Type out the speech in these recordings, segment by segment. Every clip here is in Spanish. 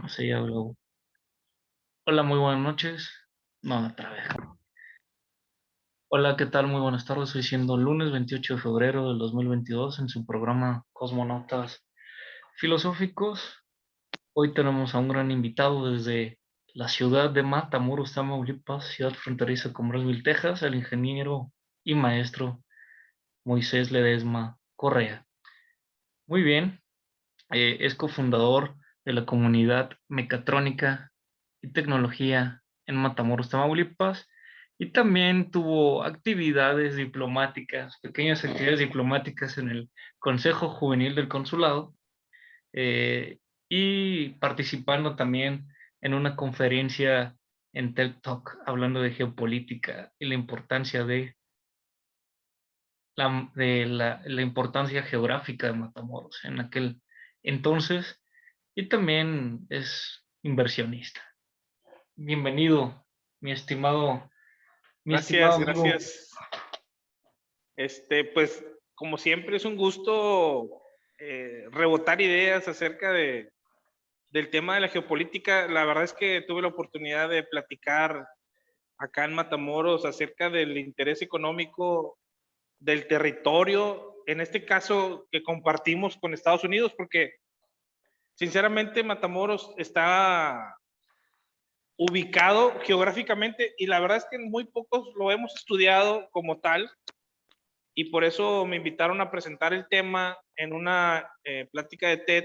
Sí, ya habló. Hola, muy buenas noches. No, otra vez. Hola, ¿qué tal? Muy buenas tardes. Hoy siendo lunes 28 de febrero del 2022 en su programa Cosmonautas Filosóficos. Hoy tenemos a un gran invitado desde la ciudad de Matamoros, Tamaulipas, ciudad fronteriza con Brownsville, Texas, el ingeniero y maestro Moisés Ledesma Correa. Muy bien, es cofundador de la comunidad mecatrónica y tecnología en Matamoros, Tamaulipas, y también tuvo actividades diplomáticas, pequeñas actividades diplomáticas en el Consejo Juvenil del Consulado, eh, y participando también en una conferencia en TED Talk hablando de geopolítica y la importancia la importancia geográfica de Matamoros en aquel entonces, y también es inversionista. Bienvenido, mi estimado, mi estimado Gracias, amigo. gracias. Pues, como siempre, es un gusto rebotar ideas acerca del tema de la geopolítica. La verdad es que tuve la oportunidad de platicar acá en Matamoros acerca del interés económico del territorio, en este caso que compartimos con Estados Unidos, porque sinceramente Matamoros está ubicado geográficamente y la verdad es que muy pocos lo hemos estudiado como tal. Y por eso me invitaron a presentar el tema en una plática de TED,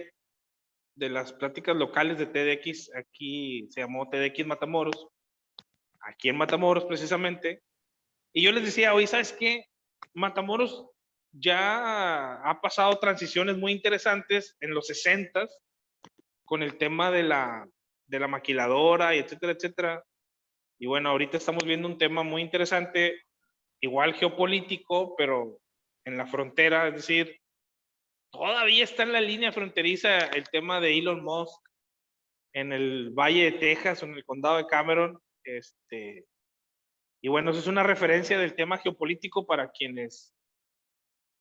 de las pláticas locales de TEDx. Aquí se llamó TEDx Matamoros, aquí en Matamoros precisamente. Y yo les decía, oye, ¿sabes qué? Matamoros ya ha pasado transiciones muy interesantes en los 60 con el tema de la maquiladora y etcétera, etcétera. Y bueno, ahorita estamos viendo un tema muy interesante, igual geopolítico, pero en la frontera, es decir, todavía está en la línea fronteriza el tema de Elon Musk en el Valle de Texas o en el condado de Cameron. Y bueno, eso es una referencia del tema geopolítico para quienes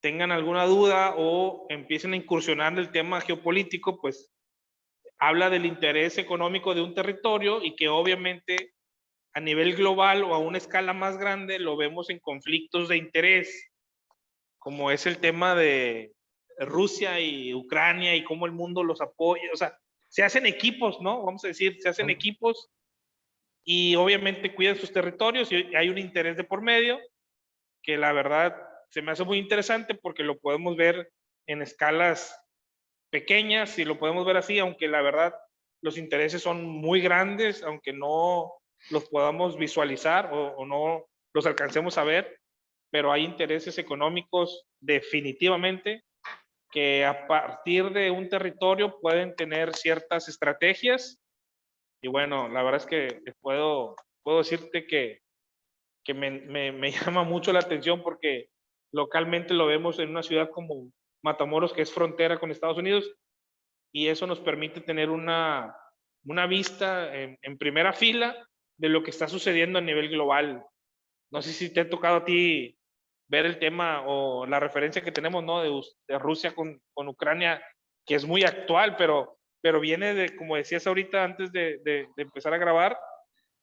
tengan alguna duda o empiecen a incursionar en el tema geopolítico, pues habla del interés económico de un territorio y que obviamente a nivel global o a una escala más grande lo vemos en conflictos de interés, como es el tema de Rusia y Ucrania y cómo el mundo los apoya. O sea, se hacen equipos, ¿no? Vamos a decir, se hacen equipos y obviamente cuidan sus territorios y hay un interés de por medio que la verdad se me hace muy interesante porque lo podemos ver en escalas pequeñas y lo podemos ver así, aunque la verdad los intereses son muy grandes, aunque no los podamos visualizar o no los alcancemos a ver, pero hay intereses económicos definitivamente que a partir de un territorio pueden tener ciertas estrategias. Y bueno, la verdad es que puedo decirte que me llama mucho la atención porque localmente lo vemos en una ciudad como Matamoros, que es frontera con Estados Unidos, y eso nos permite tener una vista en primera fila de lo que está sucediendo a nivel global. No sé si te ha tocado a ti ver el tema o la referencia que tenemos, ¿no? De Rusia con Ucrania, que es muy actual, pero viene de, como decías ahorita antes de empezar a grabar,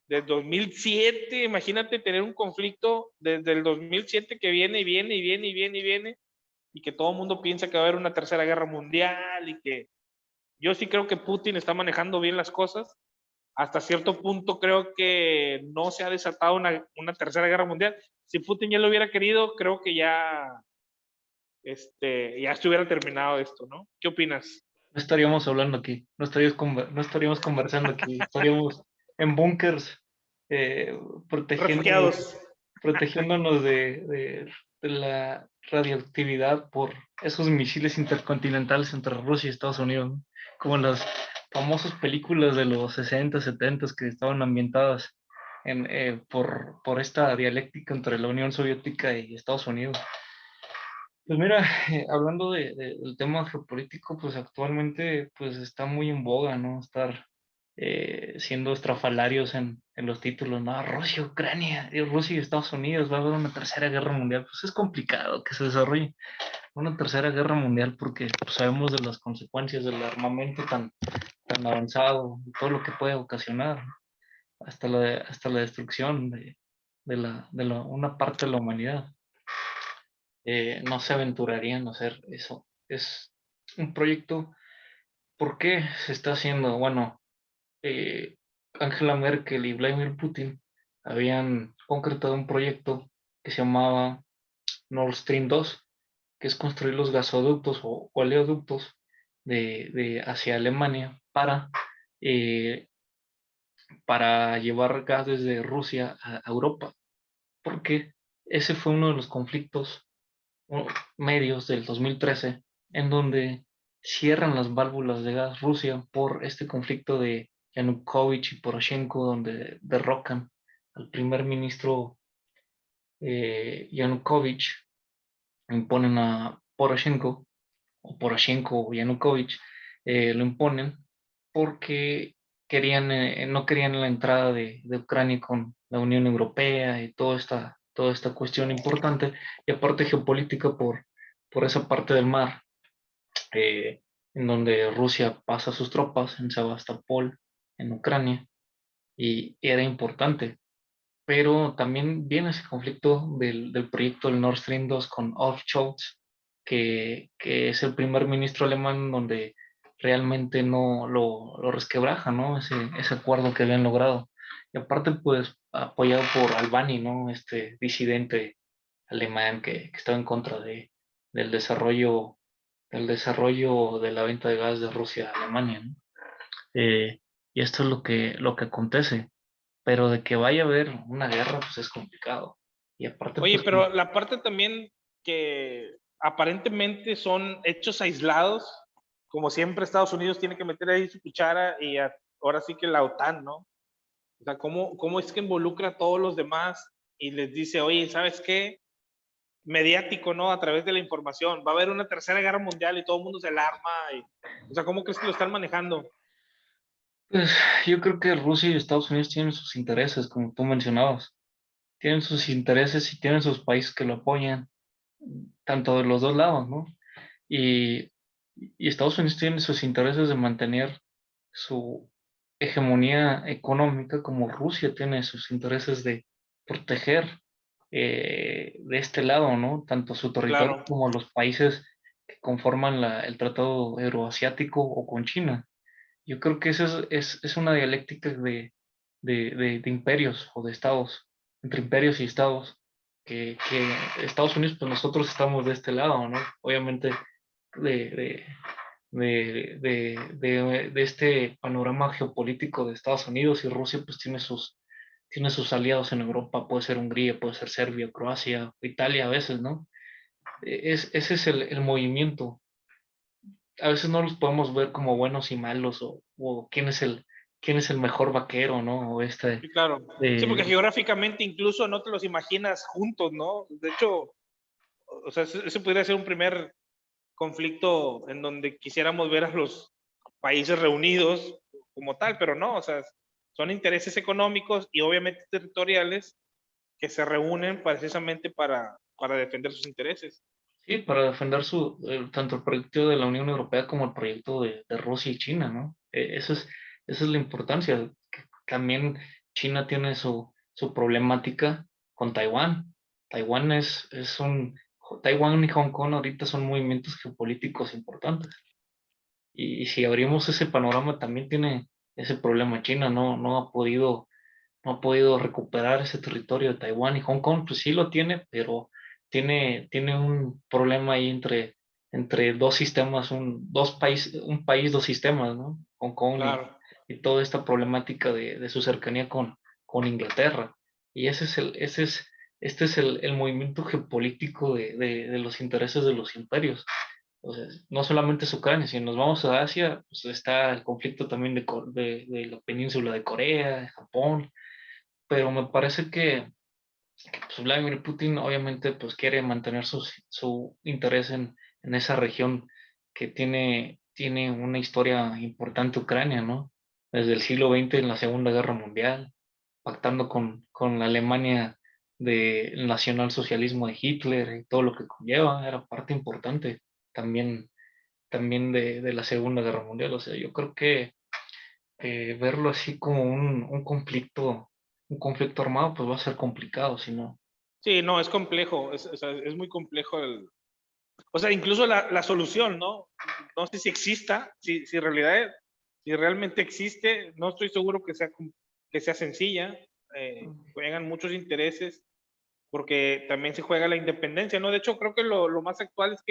del 2007. Imagínate tener un conflicto desde el 2007 que viene y viene y viene y viene y viene, y que todo el mundo piensa que va a haber una tercera guerra mundial y que yo sí creo que Putin está manejando bien las cosas. Hasta cierto punto creo que no se ha desatado una tercera guerra mundial. Si Putin ya lo hubiera querido, creo que ya estuviera terminado esto, ¿no? ¿Qué opinas? No estaríamos hablando aquí, no estaríamos conversando aquí, estaríamos en búnkers, eh, protegiéndonos, Refugiados. protegiéndonos de la radioactividad por esos misiles intercontinentales entre Rusia y Estados Unidos, ¿no? Como en las famosas películas de los 60, 70 que estaban ambientadas por esta dialéctica entre la Unión Soviética y Estados Unidos. Pues mira, hablando del tema geopolítico, pues actualmente pues está muy en boga, ¿no? Estar siendo estrafalarios en los títulos, ¿no? Rusia, Ucrania, Rusia y Estados Unidos, va a haber una tercera guerra mundial. Pues es complicado que se desarrolle una tercera guerra mundial porque pues, sabemos de las consecuencias del armamento tan avanzado, todo lo que puede ocasionar, ¿no? Hasta la destrucción una parte de la humanidad. No se aventurarían a hacer eso. Es un proyecto. ¿Por qué se está haciendo? Bueno, eh, Angela Merkel y Vladimir Putin habían concretado un proyecto que se llamaba Nord Stream 2, que es construir los gasoductos o oleoductos hacia Alemania eh, para llevar gas desde Rusia a Europa, porque ese fue uno de los conflictos medios del 2013, en donde cierran las válvulas de gas Rusia por este conflicto de Yanukovych y Poroshenko, donde derrocan al primer ministro Yanukovych, imponen a Poroshenko, o Poroshenko o Yanukovych, lo imponen porque no querían la entrada de Ucrania con la Unión Europea y toda esta cuestión importante, y aparte geopolítica por esa parte del mar, en donde Rusia pasa sus tropas en Sebastopol, en Ucrania, y era importante. Pero también viene ese conflicto del proyecto del Nord Stream 2 con Olaf Scholz, que es el primer ministro alemán donde realmente no lo resquebraja, ¿no? Ese acuerdo que habían logrado. Y aparte, pues, apoyado por Albani, ¿no? Este disidente alemán que estaba en contra del desarrollo, del desarrollo de la venta de gas de Rusia a Alemania, ¿no? Y esto es lo que acontece, pero de que vaya a haber una guerra, pues es complicado. Y aparte, Oye, pues, pero la parte también que aparentemente son hechos aislados, como siempre Estados Unidos tiene que meter ahí su cuchara y ahora sí que la OTAN, ¿no? O sea, ¿cómo es que involucra a todos los demás y les dice, oye, ¿sabes qué? Mediático, ¿no? A través de la información, va a haber una tercera guerra mundial y todo el mundo se alarma. O sea, ¿cómo crees que lo están manejando? pues yo creo que Rusia y Estados Unidos tienen sus intereses, como tú mencionabas. Tienen sus intereses y tienen sus países que lo apoyan, tanto de los dos lados, ¿no? Y, y Estados Unidos tiene sus intereses de mantener su hegemonía económica, como Rusia tiene sus intereses de proteger de este lado, ¿no? Tanto su territorio Claro, como los países que conforman el Tratado Euroasiático o con China. Yo creo que eso es una dialéctica de imperios o de estados, entre imperios y estados, que Estados Unidos, pues nosotros estamos de este lado, ¿no? Obviamente de, de, de este panorama geopolítico de Estados Unidos, y Rusia pues tiene sus aliados en Europa, puede ser Hungría, puede ser Serbia, Croacia, Italia a veces, ¿no? Ese es el movimiento. A veces no los podemos ver como buenos y malos, o quién es el mejor vaquero, ¿no? O sí, claro. Sí, porque de, geográficamente incluso no te los imaginas juntos, ¿no? De hecho, o sea, ese podría ser un primer conflicto en donde quisiéramos ver a los países reunidos como tal, pero no, o sea, son intereses económicos y obviamente territoriales que se reúnen precisamente para defender sus intereses. sí, para defender tanto el proyecto de la Unión Europea como el proyecto de Rusia y China, ¿no? Esa es la importancia. Que también China tiene su problemática con Taiwán. Taiwán Taiwán y Hong Kong ahorita son movimientos geopolíticos importantes. Y si abrimos ese panorama, también tiene ese problema China, no ha podido recuperar ese territorio de Taiwán, y Hong Kong, pues sí lo tiene, pero tiene un problema ahí entre dos sistemas, un país, dos sistemas, ¿no? Hong Kong Claro. y toda esta problemática de su cercanía con Inglaterra. Y este es el movimiento geopolítico de los intereses de los imperios. O sea, no solamente es Ucrania, si nos vamos a Asia, pues está el conflicto también de la península de Corea, de Japón, pero me parece que, pues, Vladimir Putin obviamente pues quiere mantener su interés en esa región que tiene una historia importante, Ucrania, ¿no? Desde el siglo XX, en la Segunda Guerra Mundial, pactando con la Alemania del nacionalsocialismo de Hitler y todo lo que conlleva, era parte importante también, también de la Segunda Guerra Mundial. O sea, yo creo que verlo así como un conflicto armado, pues va a ser complicado, si no. Sí, no, es complejo, o sea, es muy complejo o sea, incluso la solución, ¿no? No sé si exista, si en realidad, si realmente existe, no estoy seguro que sea sencilla, juegan muchos intereses, porque también se juega la independencia, ¿no? De hecho, creo que lo más actual es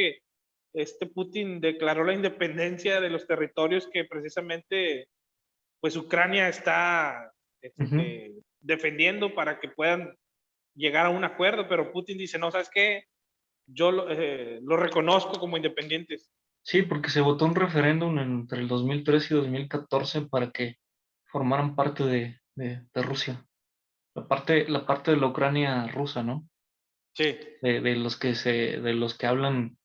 que Putin declaró la independencia de los territorios que precisamente, pues, Ucrania está Ujú. defendiendo para que puedan llegar a un acuerdo, pero Putin dice, no, ¿sabes qué? Yo lo reconozco como independientes. Sí, porque se votó un referéndum entre el 2013 y 2014 para que formaran parte de Rusia, la parte de la Ucrania rusa, ¿no? Sí, De los que hablan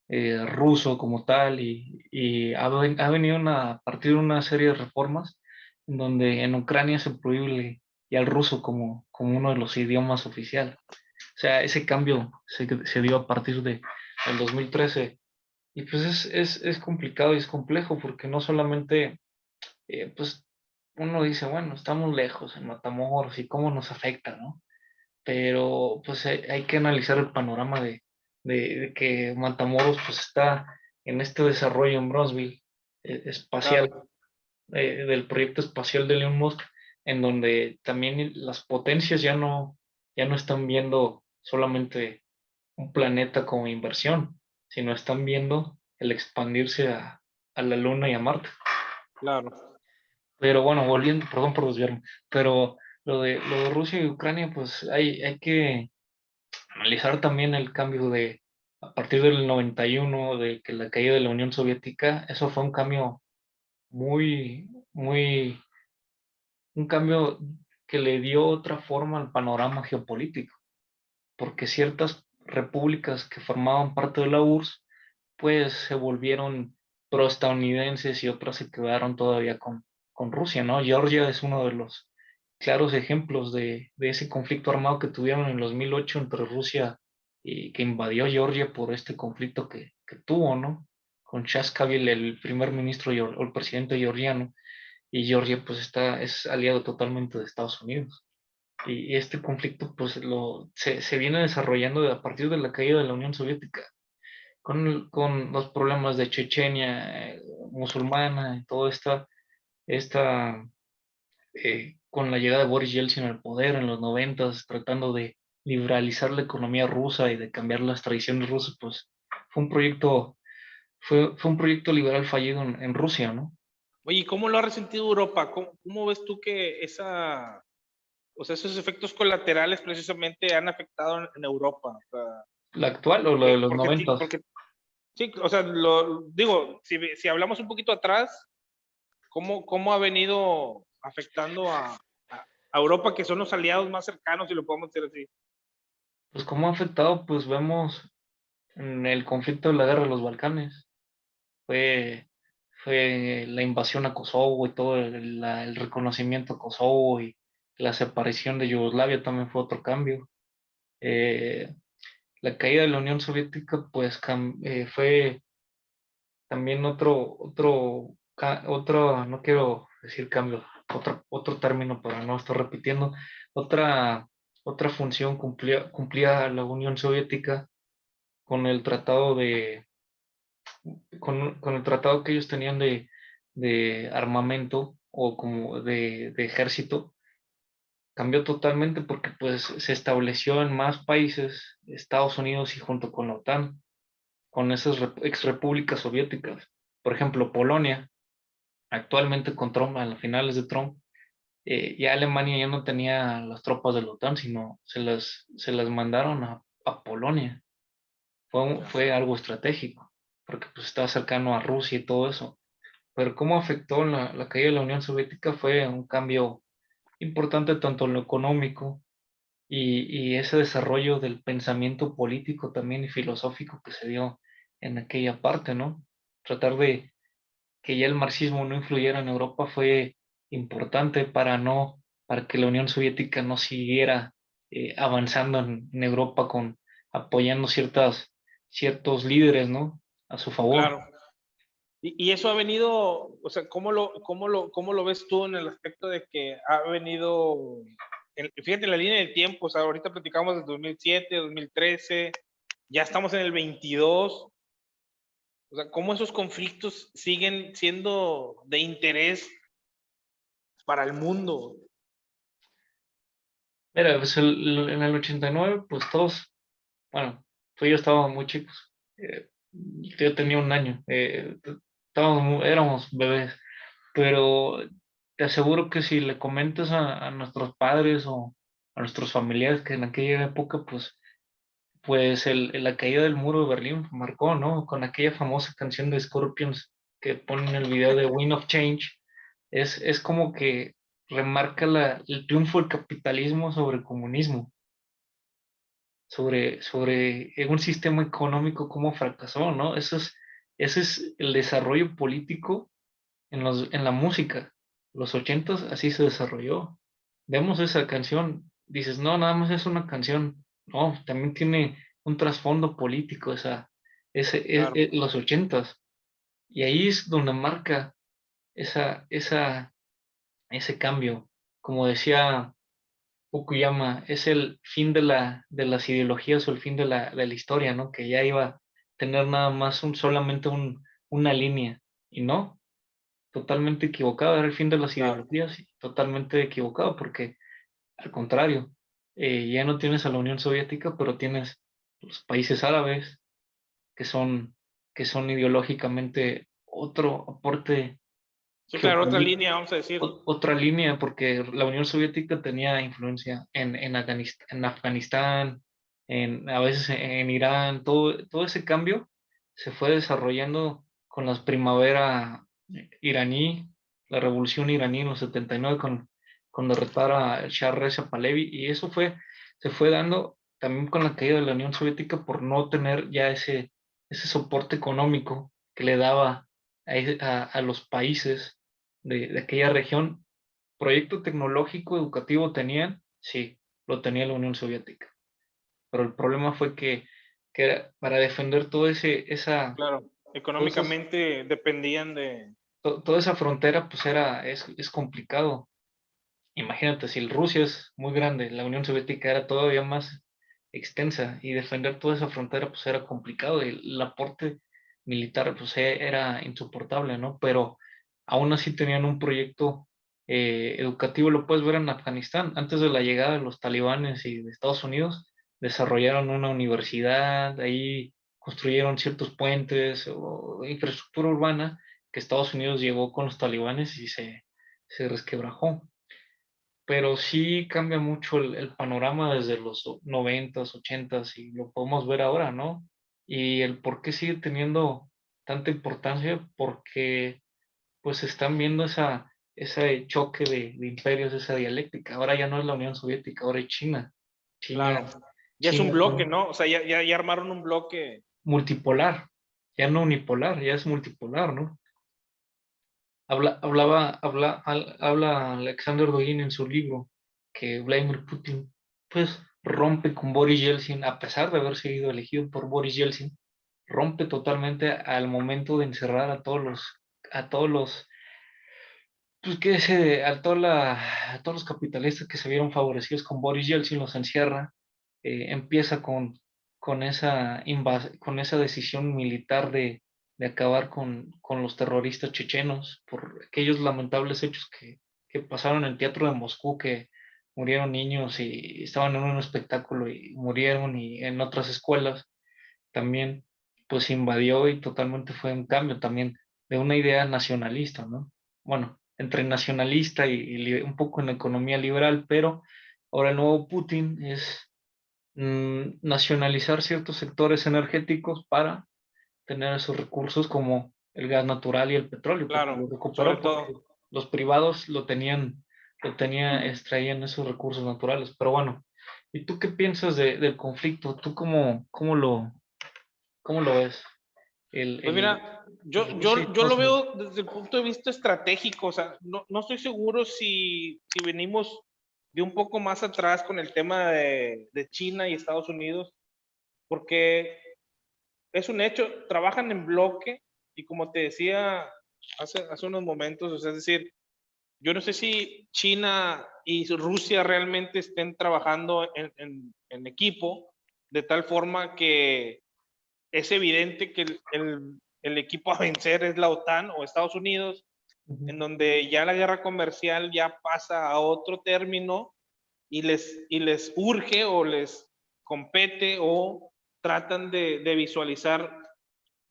ruso como tal y ha venido a partir de una serie de reformas en donde en Ucrania se prohíbe ya el ruso como uno de los idiomas oficiales. O sea, ese cambio se dio a partir del 2013 y pues es complicado y es complejo porque no solamente, pues uno dice, bueno, estamos lejos en Matamoros y cómo nos afecta, ¿no? Pero pues hay que analizar el panorama de que Matamoros pues está en este desarrollo en Brownsville espacial, claro, del proyecto espacial de Elon Musk, en donde también las potencias ya no están viendo solamente un planeta como inversión, sino están viendo el expandirse a la Luna y a Marte. claro. Pero bueno, volviendo, perdón por desviarme, pero lo de Rusia y Ucrania, pues hay que analizar también el cambio a partir del 91, de que la caída de la Unión Soviética, eso fue un cambio muy, un cambio que le dio otra forma al panorama geopolítico, porque ciertas repúblicas que formaban parte de la URSS, pues se volvieron proestadounidenses y otras se quedaron todavía con Rusia, ¿no? Georgia es uno de los claros ejemplos de ese conflicto armado que tuvieron en 2008 entre Rusia y que invadió Georgia por este conflicto que tuvo, ¿no? Con Shashkavil, el primer ministro o el presidente georgiano, y Georgia pues es aliado totalmente de Estados Unidos. Y este conflicto pues se viene desarrollando a partir de la caída de la Unión Soviética con los problemas de Chechenia musulmana y todo esta con la llegada de Boris Yeltsin al poder en los noventas, tratando de liberalizar la economía rusa y de cambiar las tradiciones rusas, pues fue un proyecto, fue un proyecto liberal fallido en Rusia, ¿no? Oye, ¿y cómo lo ha resentido Europa? ¿Cómo ves tú que o sea, esos efectos colaterales precisamente han afectado en Europa? O sea, La actual o la de los porque, noventas. porque sí, o sea, digo, si hablamos un poquito atrás, ¿cómo ha venido afectando a Europa, que son los aliados más cercanos, si lo podemos decir así? Pues cómo ha afectado, pues vemos en el conflicto de la guerra de los Balcanes. Fue, fue la invasión a Kosovo y todo el reconocimiento a Kosovo y la separación de Yugoslavia también fue otro cambio. Eh, la caída de la Unión Soviética, pues fue también otro, no quiero decir cambio, otro término para no estar repitiendo, otra, otra función cumplía la Unión Soviética con el tratado con el tratado que ellos tenían de armamento o como de ejército, cambió totalmente porque pues se estableció en más países, Estados Unidos y junto con la OTAN, con esas ex repúblicas soviéticas. Por ejemplo, Polonia, actualmente con Trump, a las finales de Trump, ya Alemania ya no tenía las tropas de la OTAN, sino se las mandaron a Polonia. Ya. Fue algo estratégico, porque pues estaba cercano a Rusia y todo eso. Pero cómo afectó la caída de la Unión Soviética fue un cambio importante tanto en lo económico y ese desarrollo del pensamiento político también y filosófico que se dio en aquella parte, ¿no? Tratar de que ya el marxismo no influyera en Europa fue importante para que la Unión Soviética no siguiera avanzando en Europa apoyando ciertos líderes, ¿no? A su favor. Claro. Y eso ha venido, o sea, ¿cómo lo ves tú en el aspecto de que ha venido, fíjate, en la línea del tiempo, o sea, ahorita platicamos de 2007, 2013, ya estamos en el 22, o sea, cómo esos conflictos siguen siendo de interés para el mundo? Mira, pues en el 89, pues todos, bueno, tú y yo estábamos muy chicos. Yo tenía 1 año, éramos bebés, pero te aseguro que si le comentas a nuestros padres o a nuestros familiares que en aquella época, pues la caída del muro de Berlín marcó, ¿no? Con aquella famosa canción de Scorpions que ponen en el video de Wind of Change, es como que remarca el triunfo del capitalismo sobre el comunismo, sobre un sistema económico como fracasó, ¿no? Ese es el desarrollo político en la música. Los 80s así se desarrolló. Vemos esa canción, dices, no, nada más es una canción. No, también tiene un trasfondo político Claro, los 80s. Y ahí es donde marca esa, esa, ese cambio. Como decía Fukuyama, es el fin de las ideologías o el fin de la historia, ¿no? Que ya iba a tener nada más solamente una línea. Y no, totalmente equivocado, era el fin de las claro. ideologías, y totalmente equivocado, porque al contrario, ya no tienes a la Unión Soviética, pero tienes los países árabes, que son, que son ideológicamente otro aporte Sí, claro, otra geopolítico, línea, vamos a decir. otra línea, porque la Unión Soviética tenía influencia en Afganistán, a veces en Irán, todo ese cambio se fue desarrollando con la primavera iraní, la revolución iraní en los 79 con derrotar a Shah Reza Pahlavi, y eso se fue dando también con la caída de la Unión Soviética por no tener ya ese soporte económico que le daba a los países de aquella región. Proyecto tecnológico educativo tenían, sí, lo tenía la Unión Soviética, pero el problema fue que para defender Claro, todas esas- económicamente dependían de... toda esa frontera, pues es complicado. Imagínate, si Rusia es muy grande, la Unión Soviética era todavía más extensa, y defender toda esa frontera pues era complicado, y el aporte militar pues era insoportable, ¿no? Pero aún así tenían un proyecto educativo. Lo puedes ver en Afganistán, antes de la llegada de los talibanes y de Estados Unidos, desarrollaron una universidad, ahí construyeron ciertos puentes o infraestructura urbana que Estados Unidos llegó con los talibanes y se resquebrajó. Pero sí cambia mucho el panorama desde los 90s, 80s, y lo podemos ver ahora, ¿no? Y el por qué sigue teniendo tanta importancia, porque pues están viendo ese choque de imperios, esa dialéctica. Ahora ya no es la Unión Soviética, ahora es China. Claro. China, Ya es un China bloque, con ¿no? O sea, ya armaron un bloque. multipolar, ya no unipolar, ya es multipolar, ¿no? Habla Alexander Dugin en su libro que Vladimir Putin pues rompe con Boris Yeltsin, a pesar de haber sido elegido por Boris Yeltsin, rompe totalmente al momento de encerrar a todos los, pues que se, a todos los capitalistas que se vieron favorecidos con Boris Yeltsin, los encierra. Empieza con esa decisión militar de acabar con los terroristas chechenos por aquellos lamentables hechos que pasaron en el teatro de Moscú, que murieron niños y estaban en un espectáculo y murieron, y en otras escuelas también pues invadió, y totalmente fue un cambio también de una idea nacionalista, ¿no? Bueno, entre nacionalista y un poco en economía liberal, pero ahora el nuevo Putin es nacionalizar ciertos sectores energéticos para tener esos recursos como el gas natural y el petróleo, porque Claro, lo sobre recuperó porque todo. los privados extraían esos recursos naturales. Pero bueno, ¿y tú qué piensas del conflicto? ¿Tú cómo lo ves? El, Pues el, mira, Rusia y yo lo Estados Unidos. veo desde el punto de vista estratégico, o sea, no estoy seguro si venimos de un poco más atrás con el tema de China y Estados Unidos, porque es un hecho, trabajan en bloque Y como te decía hace unos momentos, o sea, es decir, yo no sé si China y Rusia realmente estén trabajando en equipo, de tal forma que es evidente que el equipo a vencer es la OTAN o Estados Unidos, en donde ya la guerra comercial ya pasa a otro término y les urge o les compete o tratan de visualizar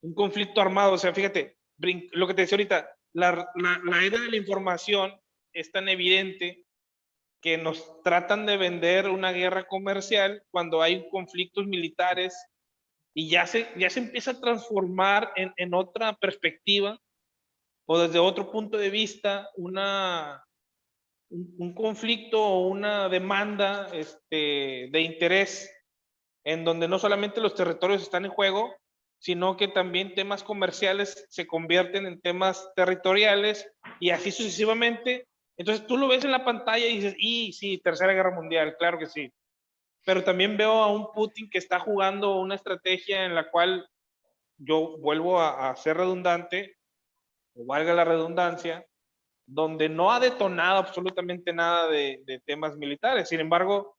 un conflicto armado. O sea, fíjate, lo que te decía ahorita, la era de la información es tan evidente que nos tratan de vender una guerra comercial cuando hay conflictos militares y ya se empieza a transformar en otra perspectiva o desde otro punto de vista un conflicto o una demanda de interés en donde no solamente los territorios están en juego, sino que también temas comerciales se convierten en temas territoriales y así sucesivamente. Entonces tú lo ves en la pantalla y dices, y sí, Tercera Guerra Mundial, claro que sí. Pero también veo a un Putin que está jugando una estrategia en la cual yo vuelvo a ser redundante, o valga la redundancia, donde no ha detonado absolutamente nada de temas militares. Sin embargo,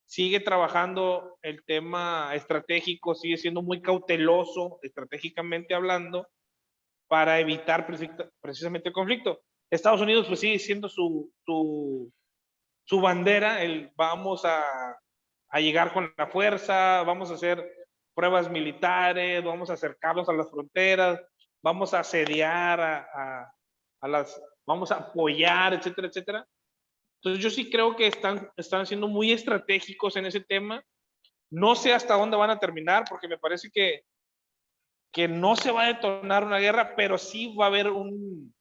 sigue trabajando el tema estratégico, sigue siendo muy cauteloso, estratégicamente hablando, para evitar precisamente el conflicto. Estados Unidos pues sigue siendo su bandera, el vamos a llegar con la fuerza, vamos a hacer pruebas militares, vamos a acercarnos a las fronteras, vamos a asediar a las, vamos a apoyar, etcétera, etcétera. Entonces yo sí creo que están siendo muy estratégicos en ese tema. No sé hasta dónde van a terminar, porque me parece que no se va a detonar una guerra, pero sí va a haber un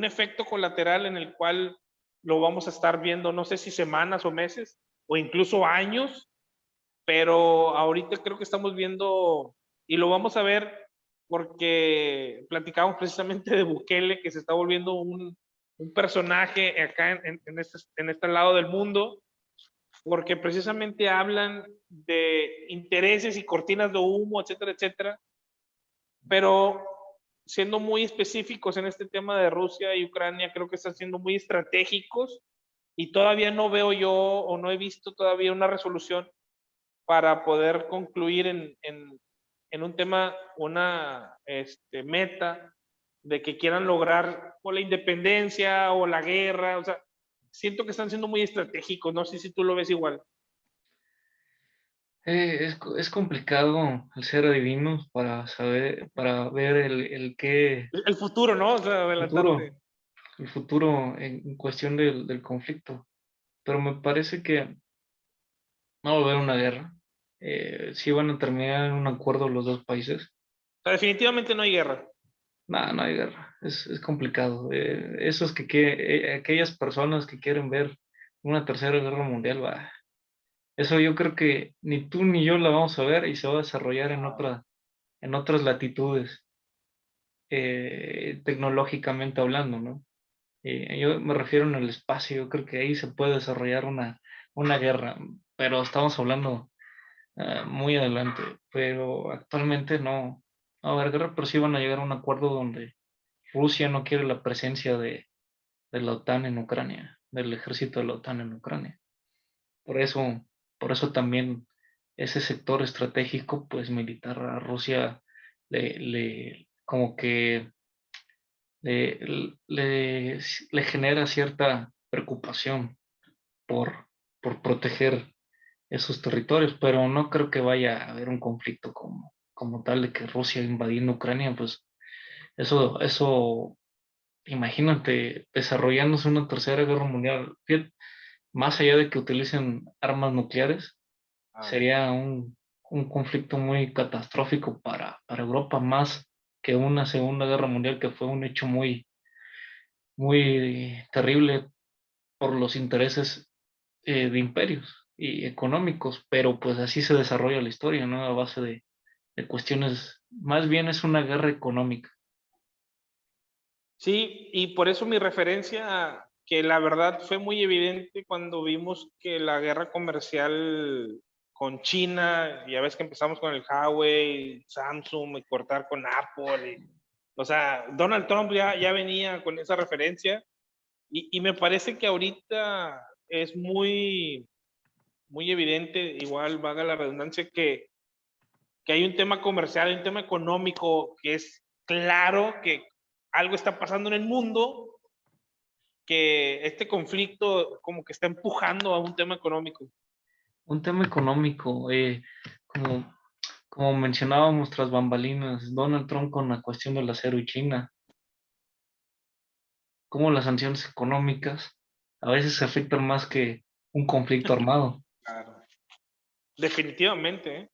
efecto colateral en el cual lo vamos a estar viendo, no sé si semanas o meses, o incluso años, pero ahorita creo que estamos viendo, y lo vamos a ver porque platicamos precisamente de Bukele, que se está volviendo un personaje acá en este lado del mundo, porque precisamente hablan de intereses y cortinas de humo, etcétera, etcétera, pero siendo muy específicos en este tema de Rusia y Ucrania, creo que están siendo muy estratégicos y todavía no veo yo o no he visto todavía una resolución para poder concluir en un tema, una meta de que quieran lograr o la independencia o la guerra. O sea, siento que están siendo muy estratégicos. No sé si tú lo ves igual. Es complicado el ser adivinos para saber, para ver el qué El futuro, ¿no? O sea, futuro, adelantarte. el futuro en cuestión del conflicto. Pero me parece que no va a haber una guerra. Sí van a terminar en un acuerdo los dos países. O sea, definitivamente no hay guerra. No, no hay guerra. Es complicado. Esos aquellas personas que quieren ver una tercera guerra mundial, va. Eso yo creo que ni tú ni yo la vamos a ver y se va a desarrollar en otras latitudes, tecnológicamente hablando, ¿no? Yo me refiero en el espacio, yo creo que ahí se puede desarrollar una guerra, pero estamos hablando muy adelante, pero actualmente no va a haber guerra, pero sí van a llegar a un acuerdo donde Rusia no quiere la presencia de la OTAN en Ucrania, del ejército de la OTAN en Ucrania. Por eso, por eso también ese sector estratégico, pues militar a Rusia como que le genera cierta preocupación por, por proteger esos territorios, pero no creo que vaya a haber un conflicto como tal de que Rusia invadiendo Ucrania, pues eso, imagínate desarrollándose una tercera guerra mundial, fíjate, más allá de que utilicen armas nucleares, sería un conflicto muy catastrófico para Europa, más que una segunda guerra mundial que fue un hecho muy terrible por los intereses de imperios y económicos, pero pues así se desarrolla la historia, ¿no? A base de cuestiones, más bien es una guerra económica. Sí, y por eso mi referencia, que la verdad fue muy evidente cuando vimos que la guerra comercial con China, ya ves que empezamos con el Huawei, Samsung y cortar con Apple O sea, Donald Trump ya venía con esa referencia y me parece que ahorita es muy evidente, igual valga la redundancia, que hay un tema comercial, hay un tema económico que es claro que algo está pasando en el mundo, que este conflicto como que está empujando a un tema económico. Un tema económico, como, como mencionábamos tras bambalinas, Donald Trump con la cuestión del acero y China, cómo las sanciones económicas a veces afectan más que un conflicto armado. Claro. Definitivamente, ¿eh?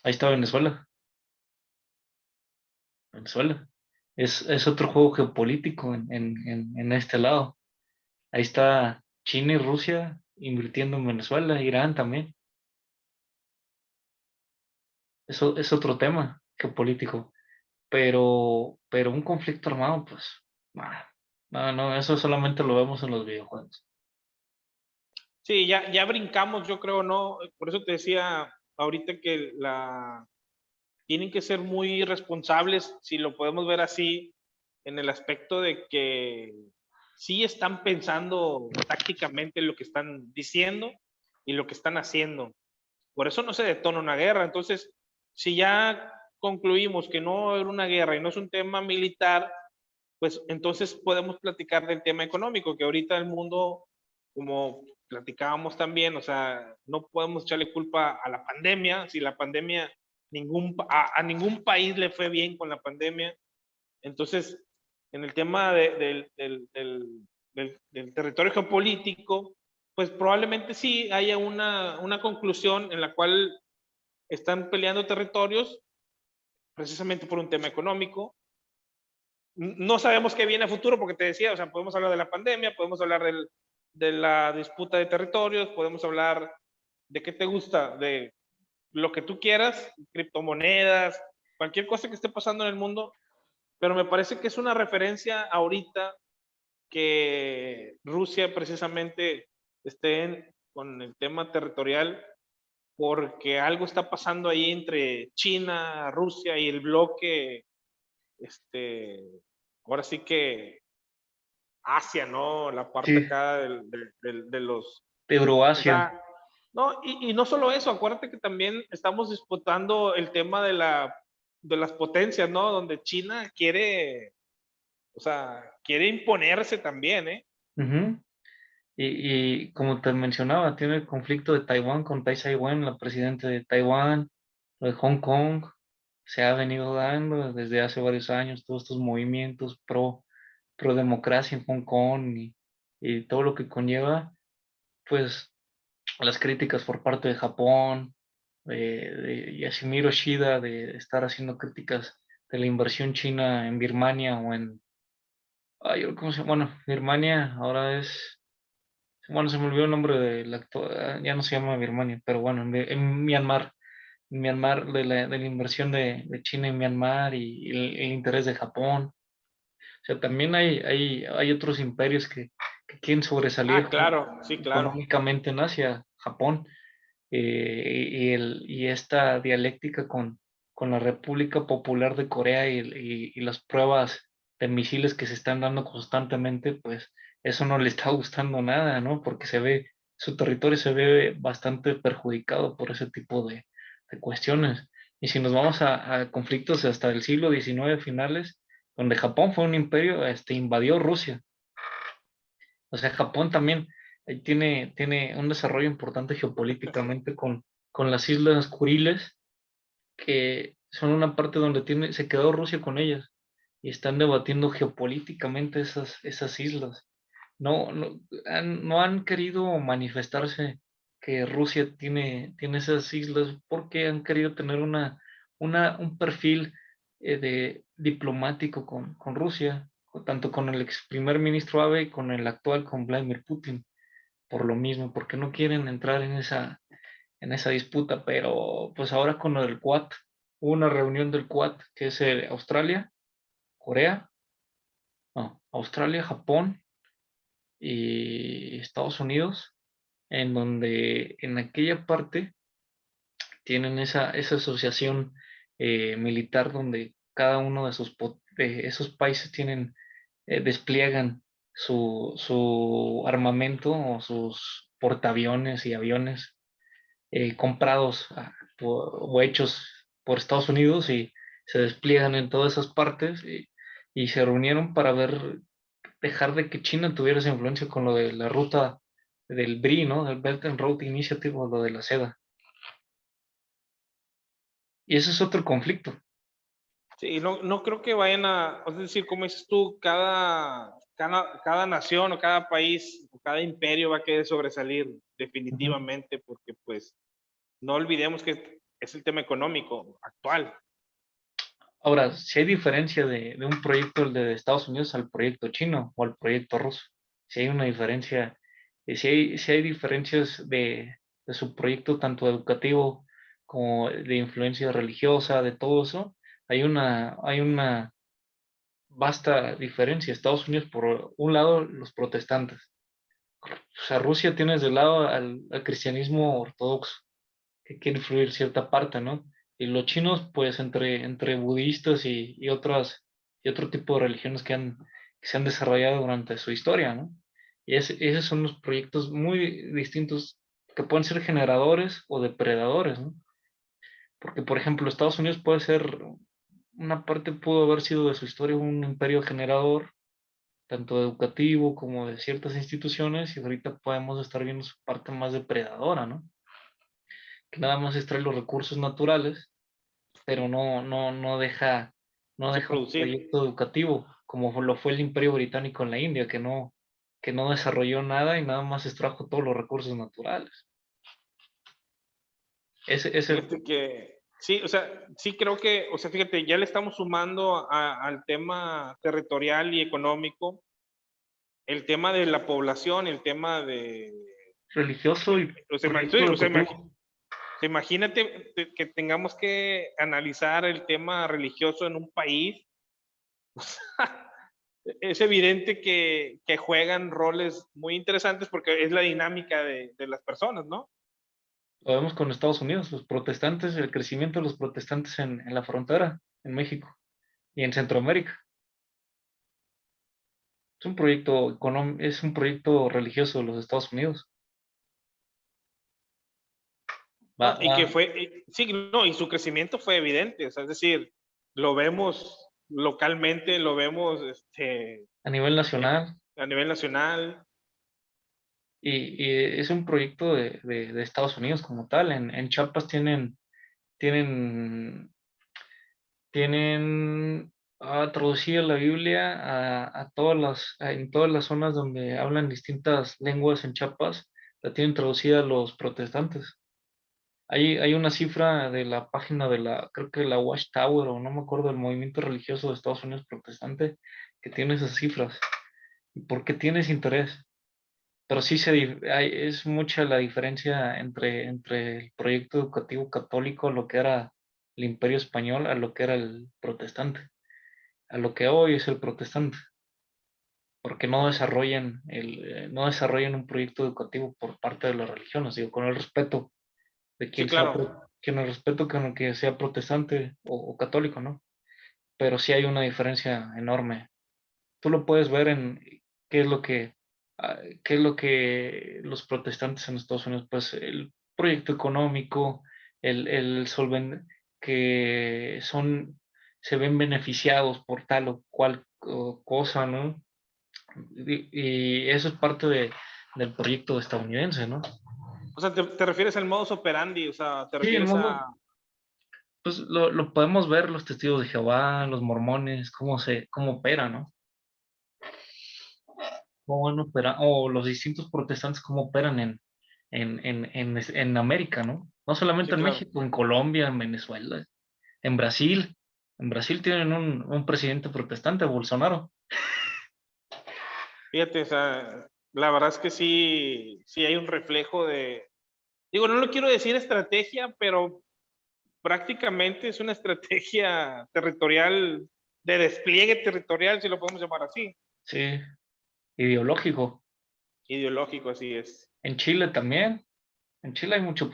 Ahí está Venezuela. Venezuela. Es otro juego geopolítico en este lado. Ahí está China y Rusia invirtiendo en Venezuela, Irán también. Eso es otro tema geopolítico. Pero un conflicto armado, pues, nah, no, eso solamente lo vemos en los videojuegos. Sí, ya brincamos, yo creo, ¿no? Por eso te decía ahorita que tienen que ser muy responsables, si lo podemos ver así, en el aspecto de que sí están pensando tácticamente en lo que están diciendo y lo que están haciendo. Por eso no se detona una guerra. Entonces, si ya concluimos que no era una guerra y no es un tema militar, pues entonces podemos platicar del tema económico, que ahorita el mundo, como platicábamos también, o sea, no podemos echarle culpa a la pandemia, si la pandemia, a ningún país le fue bien con la pandemia. Entonces, en el tema del territorio geopolítico, pues probablemente sí haya una conclusión en la cual están peleando territorios precisamente por un tema económico. No sabemos qué viene a futuro, porque te decía, o sea, podemos hablar de la pandemia, podemos hablar de la disputa de territorios, podemos hablar de qué te gusta, de lo que tú quieras, criptomonedas, cualquier cosa que esté pasando en el mundo, pero me parece que es una referencia ahorita que Rusia precisamente esté con el tema territorial, porque algo está pasando ahí entre China, Rusia y el bloque, este, ahora sí que Asia, ¿no? La parte Sí, acá de los, o Euroasia. sea, no, y no solo eso, acuérdate que también estamos disputando el tema de las potencias, ¿no? Donde China quiere, o sea, quiere imponerse también, ¿eh? Ujú. Y como te mencionaba, tiene el conflicto de Taiwán con Tai Sai-wen, la presidenta de Taiwán, lo de Hong Kong, se ha venido dando desde hace varios años todos estos movimientos pro democracia en Hong Kong y todo lo que conlleva, pues las críticas por parte de Japón, de Yashimiro Shida, de estar haciendo críticas de la inversión china en Birmania o en, ay, ¿cómo se llama? Bueno, Birmania ahora es, bueno, se me olvidó el nombre del actor, ya no se llama Birmania, pero bueno, en Myanmar, de la inversión de China en Myanmar y el interés de Japón. O sea, también hay otros imperios que quieren Ah, sobresalir claro, sí, claro. económicamente en Asia, Japón, y esta dialéctica con la República Popular de Corea y las pruebas de misiles que se están dando constantemente, pues eso no le está gustando nada, ¿no? Porque su territorio se ve bastante perjudicado por ese tipo de cuestiones. Y si nos vamos a conflictos hasta el siglo XIX finales, donde Japón fue un imperio, invadió Rusia. O sea, Japón también tiene un desarrollo importante geopolíticamente con las Islas Kuriles, que son una parte donde se quedó Rusia con ellas y están debatiendo geopolíticamente esas islas. No han querido manifestarse que Rusia tiene esas islas porque han querido tener un perfil diplomático con Rusia, tanto con el ex primer ministro Abe y con el actual, con Vladimir Putin, por lo mismo, porque no quieren entrar en esa disputa, pero pues ahora con el Quad, hubo una reunión del Quad, que es Australia, Corea, no, Australia, Japón y Estados Unidos, en donde en aquella parte tienen esa asociación militar donde cada uno esos países despliegan su armamento o sus portaaviones y aviones comprados o hechos por Estados Unidos y se despliegan en todas esas partes y se reunieron para dejar de que China tuviera esa influencia con lo de la ruta del BRI, ¿no? Del Belt and Road Initiative o lo de la seda. Y ese es otro conflicto. Sí, no creo que vayan es decir, como dices tú, cada nación o cada país o cada imperio va a querer sobresalir definitivamente, porque pues no olvidemos que es el tema económico actual. Ahora, si hay diferencia de un proyecto el de Estados Unidos al proyecto chino o al proyecto ruso, si hay una diferencia, si hay diferencias de su proyecto tanto educativo como de influencia religiosa, de todo eso, hay una vasta diferencia. Estados Unidos, por un lado, los protestantes. O sea, Rusia tiene desde el lado al cristianismo ortodoxo, que quiere influir cierta parte, ¿no? Y los chinos, pues, entre budistas y otro tipo de religiones que se han desarrollado durante su historia, ¿no? Y esos son los proyectos muy distintos que pueden ser generadores o depredadores, ¿no? Porque, por ejemplo, Estados Unidos puede ser, una parte pudo haber sido de su historia un imperio generador, tanto educativo como de ciertas instituciones, y ahorita podemos estar viendo su parte más depredadora, ¿no? Que nada más extrae los recursos naturales, pero no Sí, deja un producir. proyecto educativo, como lo fue el Imperio Británico en la India, que no desarrolló nada y nada más extrajo todos los recursos naturales. Ese, Fíjate que sí, o sea, sí creo que, o sea, fíjate, ya le estamos sumando al tema territorial y económico, el tema de la población, el tema de, religioso y o sea, proyecto educativo. imagínate que tengamos que analizar el tema religioso en un país. Es evidente que juegan roles muy interesantes porque es la dinámica de las personas, ¿no? Lo vemos con Estados Unidos, los protestantes, el crecimiento de los protestantes en la frontera, en México y en Centroamérica. Es un proyecto es un proyecto religioso de los Estados Unidos. No, y que Va fue, sí, no, y su crecimiento fue evidente, o sea, es decir, lo vemos localmente, lo vemos a nivel nacional a nivel nacional. y es un proyecto de Estados Unidos como tal. En Chiapas tienen, tienen traducida la Biblia en todas las zonas donde hablan distintas lenguas en Chiapas, la tienen traducida los protestantes. Hay una cifra de la página creo que la Watchtower, o no me acuerdo, del movimiento religioso de Estados Unidos protestante, que tiene esas cifras. ¿Y por qué tienes interés? Pero sí es mucha la diferencia entre el proyecto educativo católico, lo que era el Imperio Español, a lo que era el protestante, a lo que hoy es el protestante, porque no desarrollan un proyecto educativo por parte de las religiones, digo, con el respeto de Sí, claro. quien el respeto que sea protestante o católico, ¿no? Pero sí hay una diferencia enorme. Tú lo puedes ver en qué es lo que, qué es lo que los protestantes en Estados Unidos, pues el proyecto económico, el que se ven beneficiados por tal o cual cosa, ¿no? Y eso es parte del proyecto estadounidense, ¿no? O sea, te refieres al modus operandi, o sea, te Sí, el refieres mundo, pues lo podemos ver los testigos de Jehová, los mormones, cómo operan, ¿no? Cómo van a operar, o los distintos protestantes cómo operan en América, ¿no? No solamente sí, en claro. México, en Colombia, en Venezuela, en Brasil. En Brasil tienen un presidente protestante, Bolsonaro. Fíjate, o sea, la verdad es que sí, sí hay un reflejo digo, no lo quiero decir estrategia, pero prácticamente es una estrategia territorial, de despliegue territorial, si lo podemos llamar así. Sí, ideológico. Ideológico, así es. En Chile también. En Chile hay mucho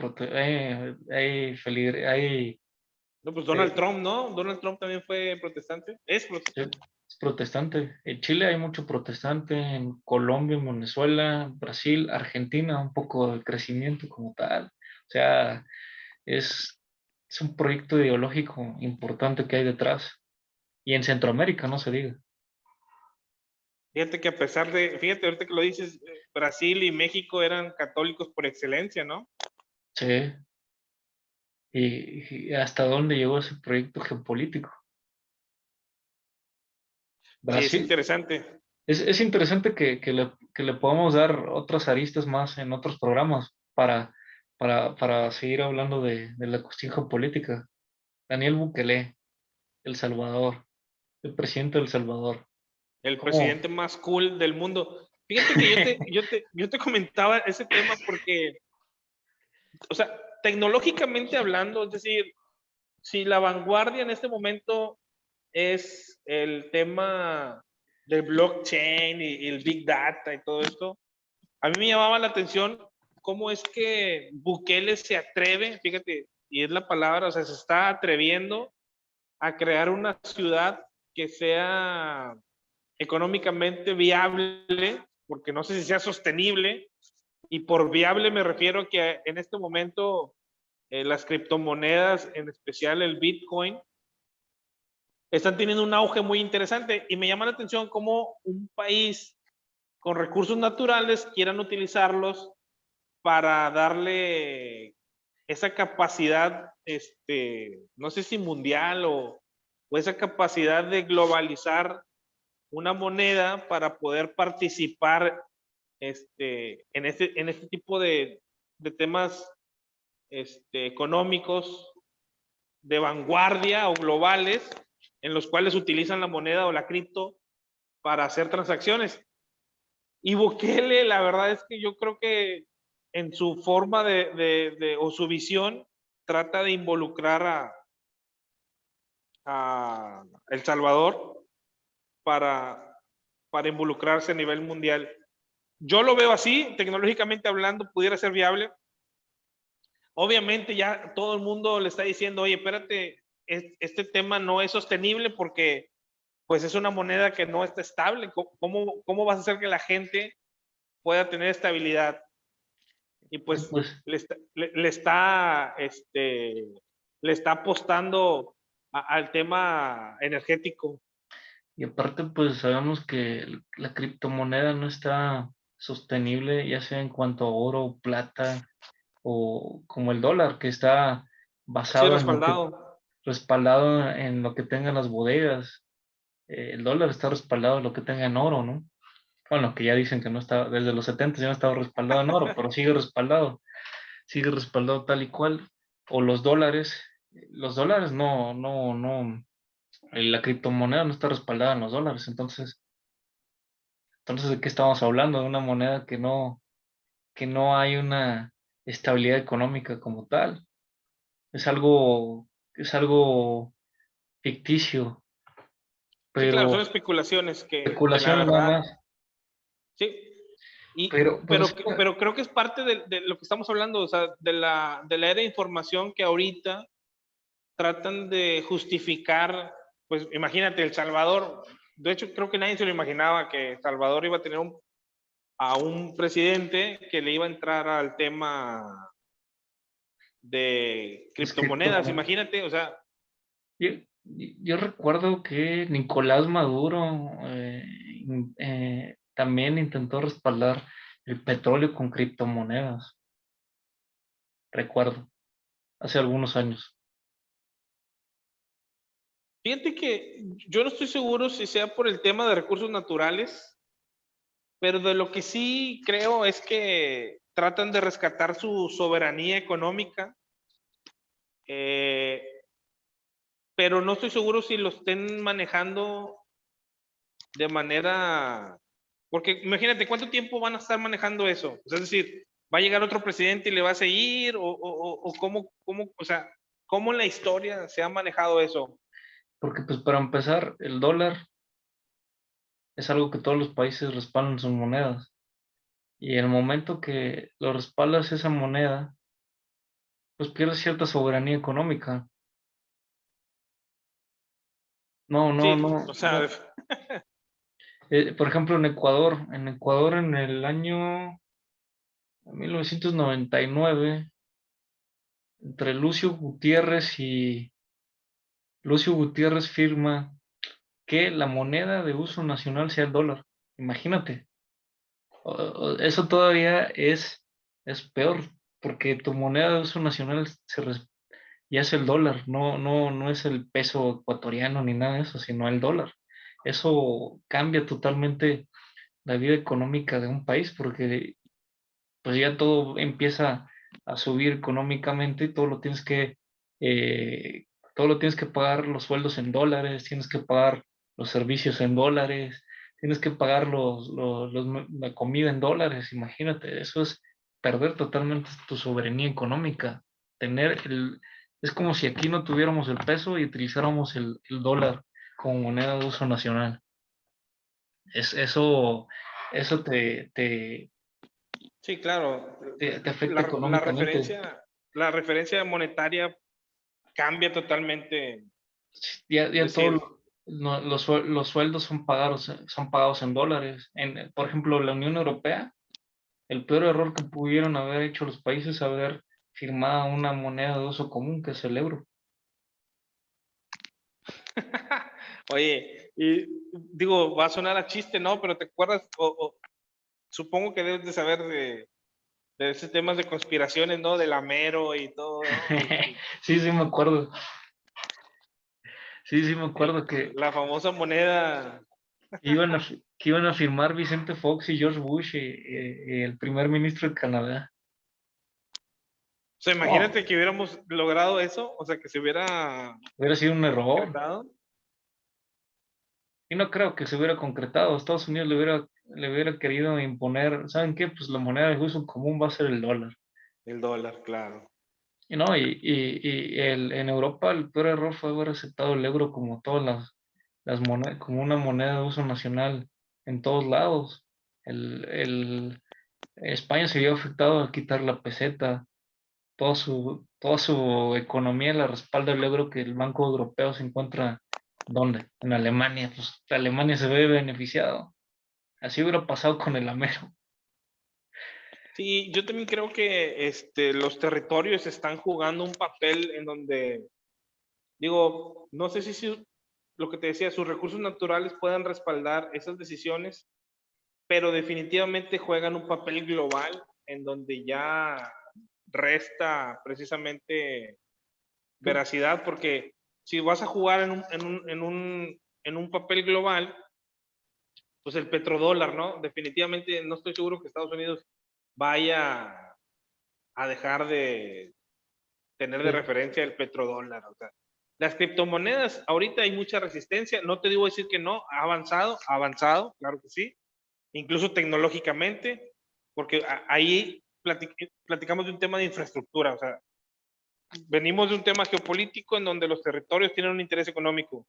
No, pues Donald Trump, ¿no? Donald Trump también fue protestante. Es protestante. Es protestante. En Chile hay mucho protestante, en Colombia, en Venezuela, Brasil, Argentina, un poco de crecimiento como tal. O sea, es, es un proyecto ideológico importante que hay detrás. Y en Centroamérica, no se diga. Fíjate que a pesar de, fíjate, ahorita que lo dices, Brasil y México eran católicos por excelencia, ¿no? Sí. Y hasta dónde llegó ese proyecto geopolítico. Sí, es Brasil. interesante. Es interesante que le podamos dar otras aristas más en otros programas para seguir hablando de la cuestión geopolítica. Daniel Bukele, El Salvador, el presidente de El Salvador. El ¿Cómo? presidente más cool del mundo. Fíjate que yo te comentaba ese tema porque, o sea, tecnológicamente hablando, es decir, si la vanguardia en este momento es el tema del blockchain y el big data y todo esto, a mí me llamaba la atención cómo es que Bukele se atreve, fíjate, y es la palabra, o sea, se está atreviendo a crear una ciudad que sea económicamente viable, porque no sé si sea sostenible, y por viable me refiero que en este momento las criptomonedas, en especial el Bitcoin, están teniendo un auge muy interesante y me llama la atención cómo un país con recursos naturales quieran utilizarlos para darle esa capacidad, no sé si mundial o esa capacidad de globalizar una moneda para poder participar en este tipo de temas económicos de vanguardia o globales en los cuales utilizan la moneda o la cripto para hacer transacciones. Y Bukele, la verdad es que yo creo que en su forma o su visión, trata de involucrar a El Salvador para, para involucrarse a nivel mundial. Yo lo veo así, tecnológicamente hablando, pudiera ser viable. Obviamente ya todo el mundo le está diciendo, oye, espérate, este tema no es sostenible porque pues es una moneda que no está estable. ¿Cómo vas a hacer que la gente pueda tener estabilidad? Y pues Pues, le está apostando al tema energético. y aparte, pues sabemos que la criptomoneda no está sostenible, ya sea en cuanto a oro, plata o como el dólar, que está Sí, basado en lo que, respaldado. respaldado en lo que tengan las bodegas. El dólar está respaldado en lo que tenga en oro, ¿no? Bueno, que ya dicen que no está, desde los 70 ya no estaba respaldado en oro, pero sigue respaldado tal y cual. O los dólares no, la criptomoneda no está respaldada en los dólares, entonces ¿de qué estamos hablando? De una moneda que no hay una estabilidad económica como tal. Es algo ficticio, Sí, claro, son pero especulaciones que la especulaciones nada verdad, más. sí. Pero, pues, Pero creo que es parte de lo que estamos hablando, o sea, de la era de información que ahorita tratan de justificar, pues imagínate, El Salvador, de hecho creo que nadie se lo imaginaba que Salvador iba a tener a un presidente que le iba a entrar al tema de las criptomonedas, criptomonedas. imagínate, o sea, Yo, yo recuerdo que Nicolás Maduro también intentó respaldar el petróleo con criptomonedas, recuerdo, hace algunos años. fíjate que yo no estoy seguro si sea por el tema de recursos naturales, pero de lo que sí creo es que tratan de rescatar su soberanía económica, eh, pero no estoy seguro si lo estén manejando de manera, porque imagínate cuánto tiempo van a estar manejando eso, o sea, es decir, va a llegar otro presidente y le va a seguir, o cómo, o sea, cómo en la historia se ha manejado eso. Porque pues para empezar, el dólar es algo que todos los países respaldan sus monedas. Y en el momento que lo respaldas esa moneda, pues pierdes cierta soberanía económica. No, no, Sí, no, o sea, no. Por ejemplo, en Ecuador en el año 1999, entre Lucio Gutiérrez firma que la moneda de uso nacional sea el dólar. Imagínate, eso todavía es peor, porque tu moneda de uso nacional ya es el dólar, no, no, no es el peso ecuatoriano ni nada de eso, sino el dólar. Eso cambia totalmente la vida económica de un país, porque pues ya todo empieza a subir económicamente y eh, todo lo tienes que pagar los sueldos en dólares, tienes que pagar los servicios en dólares, tienes que pagar la comida en dólares, imagínate, eso es perder totalmente tu soberanía económica. Es como si aquí no tuviéramos el peso y utilizáramos el dólar como moneda de uso nacional. Eso sí, claro. te afecta La, la económicamente. referencia, la referencia monetaria cambia totalmente. Ya todos Decir, los sueldos son pagados en dólares. Por ejemplo, la Unión Europea, el peor error que pudieron haber hecho los países es haber firmado una moneda de uso común, que es el euro. oye, y digo, va a sonar a chiste, ¿no? Pero te acuerdas, supongo que debes de saber de esos temas de conspiraciones, ¿no? Del Amero y todo, ¿no? Sí, sí me acuerdo. Sí, sí me acuerdo que La famosa moneda. iban a firmar Vicente Fox y George Bush, y el primer ministro de Canadá. O sea, No, imagínate que hubiéramos logrado eso, o sea, que se hubiera hubiera sido un error. concretado Y no creo que se hubiera concretado. Estados Unidos le hubiera querido imponer, ¿saben qué? Pues la moneda de uso común va a ser el dólar. el dólar, claro. Y no, en Europa el peor error fue haber aceptado el euro como todas las monedas, como una moneda de uso nacional en todos lados. España se vio afectado al quitar la peseta, toda su economía la respalda el euro, que el Banco Europeo se encuentra, ¿dónde? En Alemania. Pues Alemania se ve beneficiado. Así hubiera pasado con el Amero. Sí, yo también creo que los territorios están jugando un papel en donde, digo, no sé si lo que te decía, sus recursos naturales puedan respaldar esas decisiones, pero definitivamente juegan un papel global en donde ya resta precisamente veracidad, porque si vas a jugar en un papel global, pues el petrodólar, ¿no? Definitivamente no estoy seguro que Estados Unidos vaya a dejar de tener de Sí. referencia el petrodólar. O sea, las criptomonedas, ahorita hay mucha resistencia, no te digo decir que no, ha avanzado, claro que sí, incluso tecnológicamente, porque ahí platicamos de un tema de infraestructura, o sea, venimos de un tema geopolítico en donde los territorios tienen un interés económico,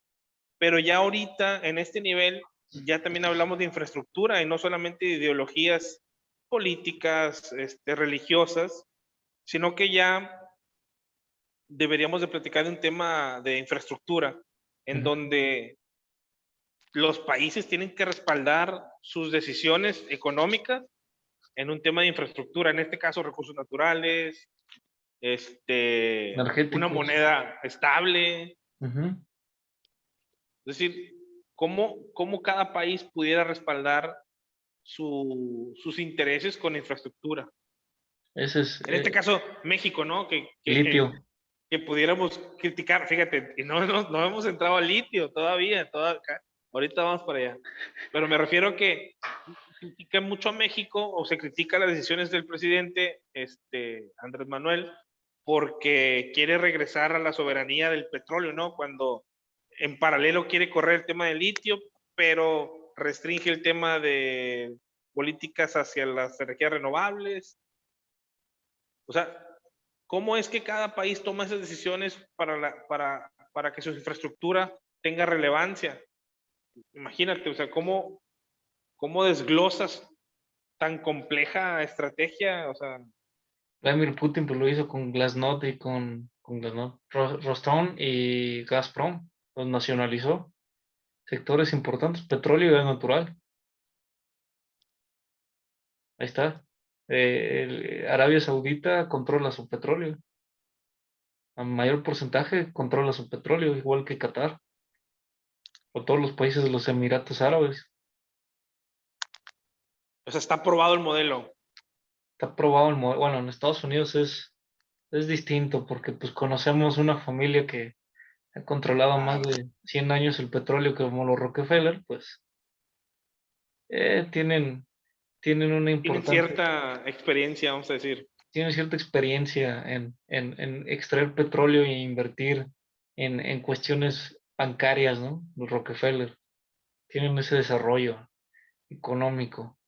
pero ya ahorita en este nivel ya también hablamos de infraestructura y no solamente de ideologías políticas, religiosas, sino que ya deberíamos de platicar de un tema de infraestructura en Ujú. donde los países tienen que respaldar sus decisiones económicas en un tema de infraestructura, en este caso recursos naturales, una Energéticos. moneda estable, Ujú. es decir, cómo cada país pudiera respaldar sus intereses con infraestructura. Ese es En este caso, México, ¿no? litio. Que pudiéramos criticar, fíjate, y no hemos entrado al litio todavía, ahorita vamos para allá. Pero me refiero a que critican mucho a México o se critica las decisiones del presidente Andrés Manuel porque quiere regresar a la soberanía del petróleo, ¿no? Cuando en paralelo quiere correr el tema del litio, pero restringe el tema de políticas hacia las energías renovables. O sea, ¿cómo es que cada país toma esas decisiones para que su infraestructura tenga relevancia? Imagínate, o sea, ¿cómo desglosas tan compleja estrategia? O sea, Vladimir Putin pues lo hizo con Glasnost y con Glasnost, Rostron y Gazprom, los nacionalizó. sectores importantes, petróleo y gas natural. Ahí está. Arabia Saudita controla su petróleo. A mayor porcentaje controla su petróleo, igual que Qatar o todos los países de los Emiratos Árabes. O sea, está aprobado el modelo. Está probado el modelo. Bueno, en Estados Unidos es distinto porque pues conocemos una familia que ha controlado más de 100 años el petróleo como los Rockefeller, pues tienen, tienen una Tienen importancia, cierta experiencia, vamos a decir. tienen cierta experiencia en extraer petróleo e invertir en cuestiones bancarias, ¿no? Los Rockefeller tienen ese desarrollo económico,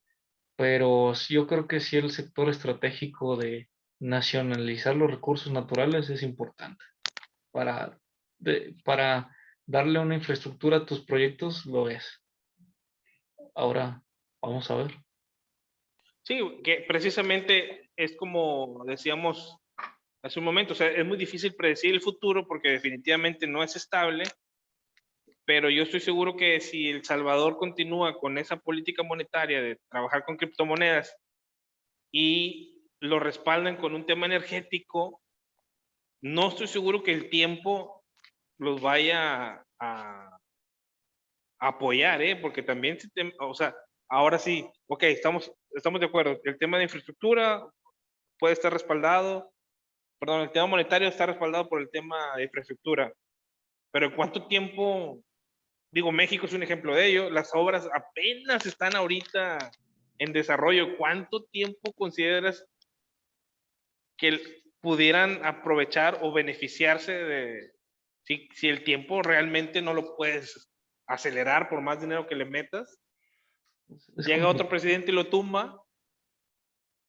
pero yo creo que sí el sector estratégico de nacionalizar los recursos naturales es importante para, para darle una infraestructura a tus proyectos, lo es. Ahora, vamos a ver. Sí, que precisamente es como decíamos hace un momento, o sea, es muy difícil predecir el futuro porque definitivamente no es estable, pero yo estoy seguro que si El Salvador continúa con esa política monetaria de trabajar con criptomonedas y lo respaldan con un tema energético, no estoy seguro que el tiempo los vaya a apoyar, ¿eh? Porque también, o sea, ahora sí, ok, estamos de acuerdo, el tema de infraestructura puede estar respaldado, perdón, el tema monetario está respaldado por el tema de infraestructura, pero ¿en cuánto tiempo? Digo, México es un ejemplo de ello, las obras apenas están ahorita en desarrollo. ¿Cuánto tiempo consideras que pudieran aprovechar o beneficiarse de, si el tiempo realmente no lo puedes acelerar por más dinero que le metas? Es, Llega compli- otro presidente y lo tumba.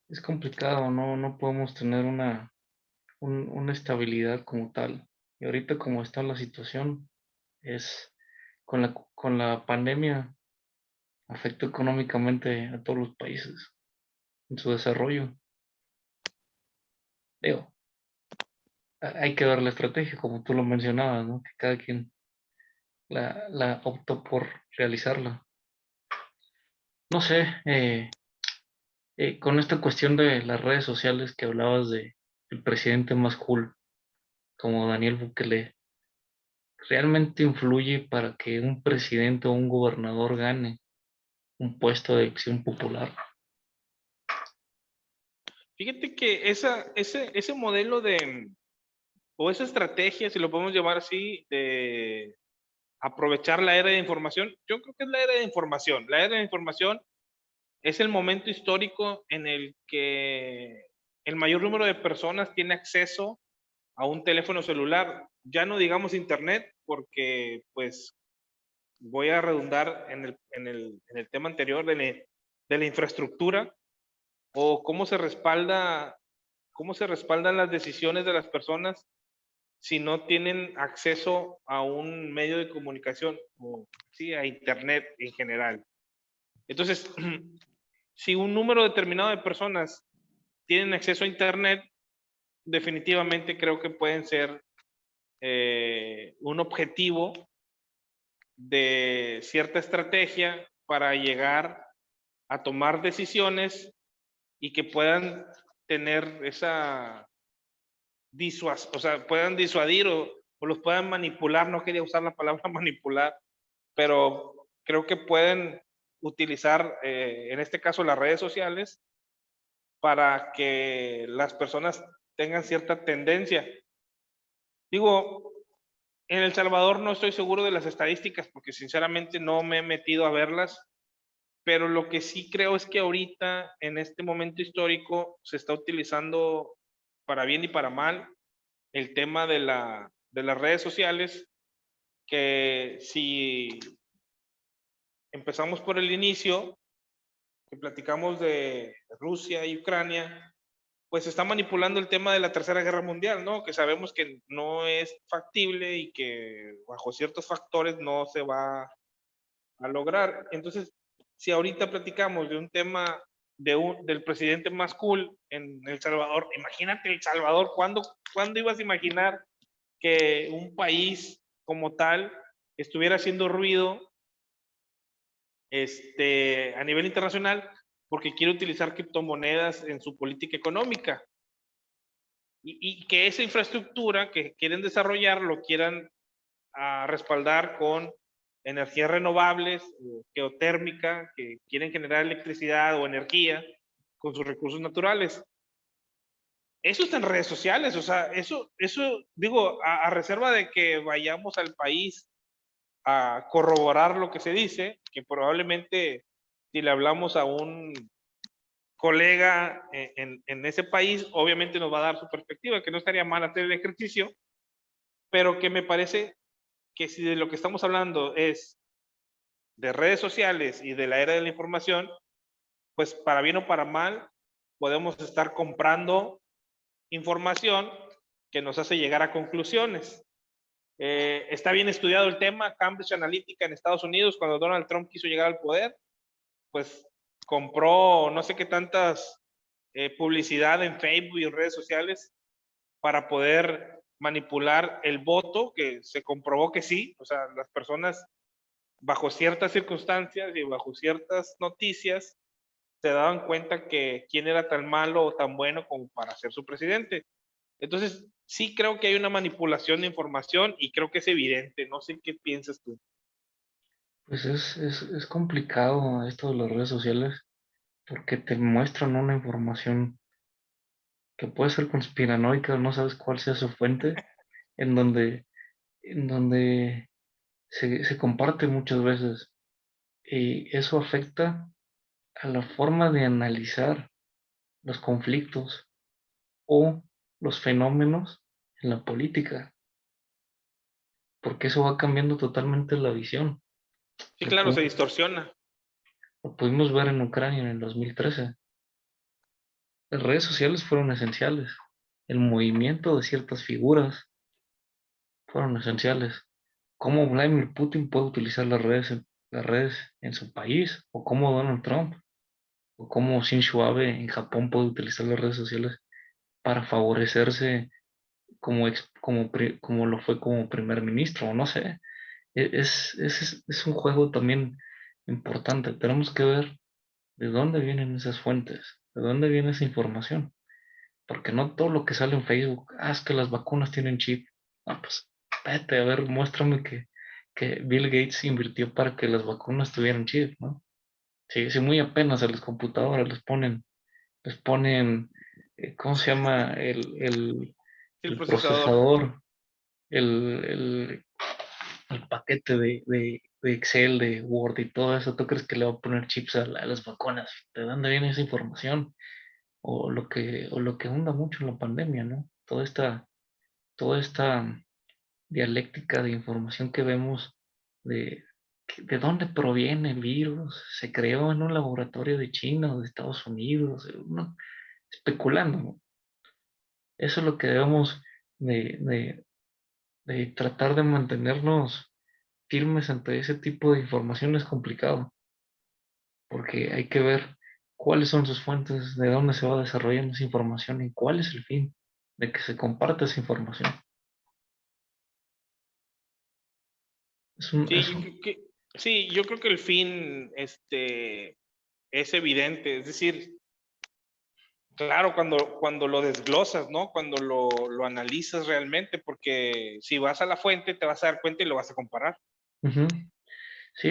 es complicado, ¿no? No podemos tener una estabilidad como tal. Y ahorita como está la situación, es con la pandemia, afectó económicamente a todos los países en su desarrollo. Digo, hay que ver la estrategia, como tú lo mencionabas, ¿no? Que cada quien la optó por realizarla. No sé, con esta cuestión de las redes sociales que hablabas de el presidente más cool, como Daniel Bukele, ¿realmente influye para que un presidente o un gobernador gane un puesto de elección popular? Fíjate que ese modelo de, o esa estrategia, si lo podemos llamar así, de aprovechar la era de información, yo creo que es la era de información. La era de información es el momento histórico en el que el mayor número de personas tiene acceso a un teléfono celular. Ya no digamos internet, porque pues voy a redundar en el tema anterior de la infraestructura o cómo se respaldan las decisiones de las personas si no tienen acceso a un medio de comunicación o sí, a internet en general. Entonces, si un número determinado de personas tienen acceso a internet, definitivamente creo que pueden ser un objetivo de cierta estrategia para llegar a tomar decisiones y que puedan tener esa o sea, puedan disuadir o los puedan manipular. No quería usar la palabra manipular, pero creo que pueden utilizar, en este caso, las redes sociales para que las personas tengan cierta tendencia. Digo, en El Salvador no estoy seguro de las estadísticas porque sinceramente no me he metido a verlas, pero lo que sí creo es que ahorita, en este momento histórico, se está utilizando para bien y para mal el tema de las redes sociales, que si empezamos por el inicio, que platicamos de Rusia y Ucrania, pues se está manipulando el tema de la Tercera Guerra Mundial, ¿no? Que sabemos que no es factible y que bajo ciertos factores no se va a lograr. Entonces, si ahorita platicamos de un tema del presidente más cool en El Salvador, imagínate El Salvador, ¿cuándo ibas a imaginar que un país como tal estuviera haciendo ruido a nivel internacional porque quiere utilizar criptomonedas en su política económica. Y que esa infraestructura que quieren desarrollar lo quieran respaldar con energías renovables, geotérmica, que quieren generar electricidad o energía con sus recursos naturales. Eso está en redes sociales, o sea, eso digo, a reserva de que vayamos al país a corroborar lo que se dice, que probablemente si le hablamos a un colega en ese país, obviamente nos va a dar su perspectiva, que no estaría mal hacer el ejercicio, pero que me parece que si de lo que estamos hablando es de redes sociales y de la era de la información, pues para bien o para mal, podemos estar comprando información que nos hace llegar a conclusiones. Está bien estudiado el tema, Cambridge Analytica en Estados Unidos, cuando Donald Trump quiso llegar al poder, pues compró no sé qué tantas publicidad en Facebook y en redes sociales para poder manipular el voto, que se comprobó que sí, o sea, las personas bajo ciertas circunstancias y bajo ciertas noticias se daban cuenta que quién era tan malo o tan bueno como para ser su presidente. Entonces, sí creo que hay una manipulación de información y creo que es evidente. No sé qué piensas tú. Pues es complicado esto de las redes sociales porque te muestran una información que puede ser conspiranoica, no sabes cuál sea su fuente, en donde, en donde se comparte muchas veces. Y eso afecta a la forma de analizar los conflictos o los fenómenos en la política, porque eso va cambiando totalmente la visión. Sí, Lo, claro, se pu- distorsiona. lo pudimos ver en Ucrania en el 2013. Las redes sociales fueron esenciales. El movimiento de ciertas figuras fueron esenciales. Cómo Vladimir Putin puede utilizar las redes en su país, o cómo Donald Trump, o cómo Shinzo Abe en Japón puede utilizar las redes sociales para favorecerse como lo fue como primer ministro, o no sé. Es un juego también importante. Tenemos que ver de dónde vienen esas fuentes, de dónde viene esa información. Porque no todo lo que sale en Facebook, es que las vacunas tienen chip. No, pues, vete, a ver, muéstrame que Bill Gates invirtió para que las vacunas tuvieran chip, ¿no? Sí, sí, muy apenas a las computadoras les ponen, ¿cómo se llama? El El procesador. procesador, el, el, el paquete de Excel, de Word y todo eso. ¿Tú crees que le va a poner chips a las vacunas? ¿De dónde viene esa información? O lo que hunda mucho en la pandemia, ¿no? Toda esta dialéctica de información que vemos de dónde proviene el virus, se creó en un laboratorio de China o de Estados Unidos, uno especulando, ¿no? Eso es lo que debemos de tratar de mantenernos firmes ante ese tipo de información. Es complicado, porque hay que ver cuáles son sus fuentes, de dónde se va desarrollando esa información y cuál es el fin de que se comparte esa información. Es un, Sí, es yo un- creo que, sí, yo creo que el fin es evidente. Es decir, claro, cuando lo desglosas, ¿no? Cuando lo analizas realmente, porque si vas a la fuente te vas a dar cuenta y lo vas a comparar. Ujú. Sí,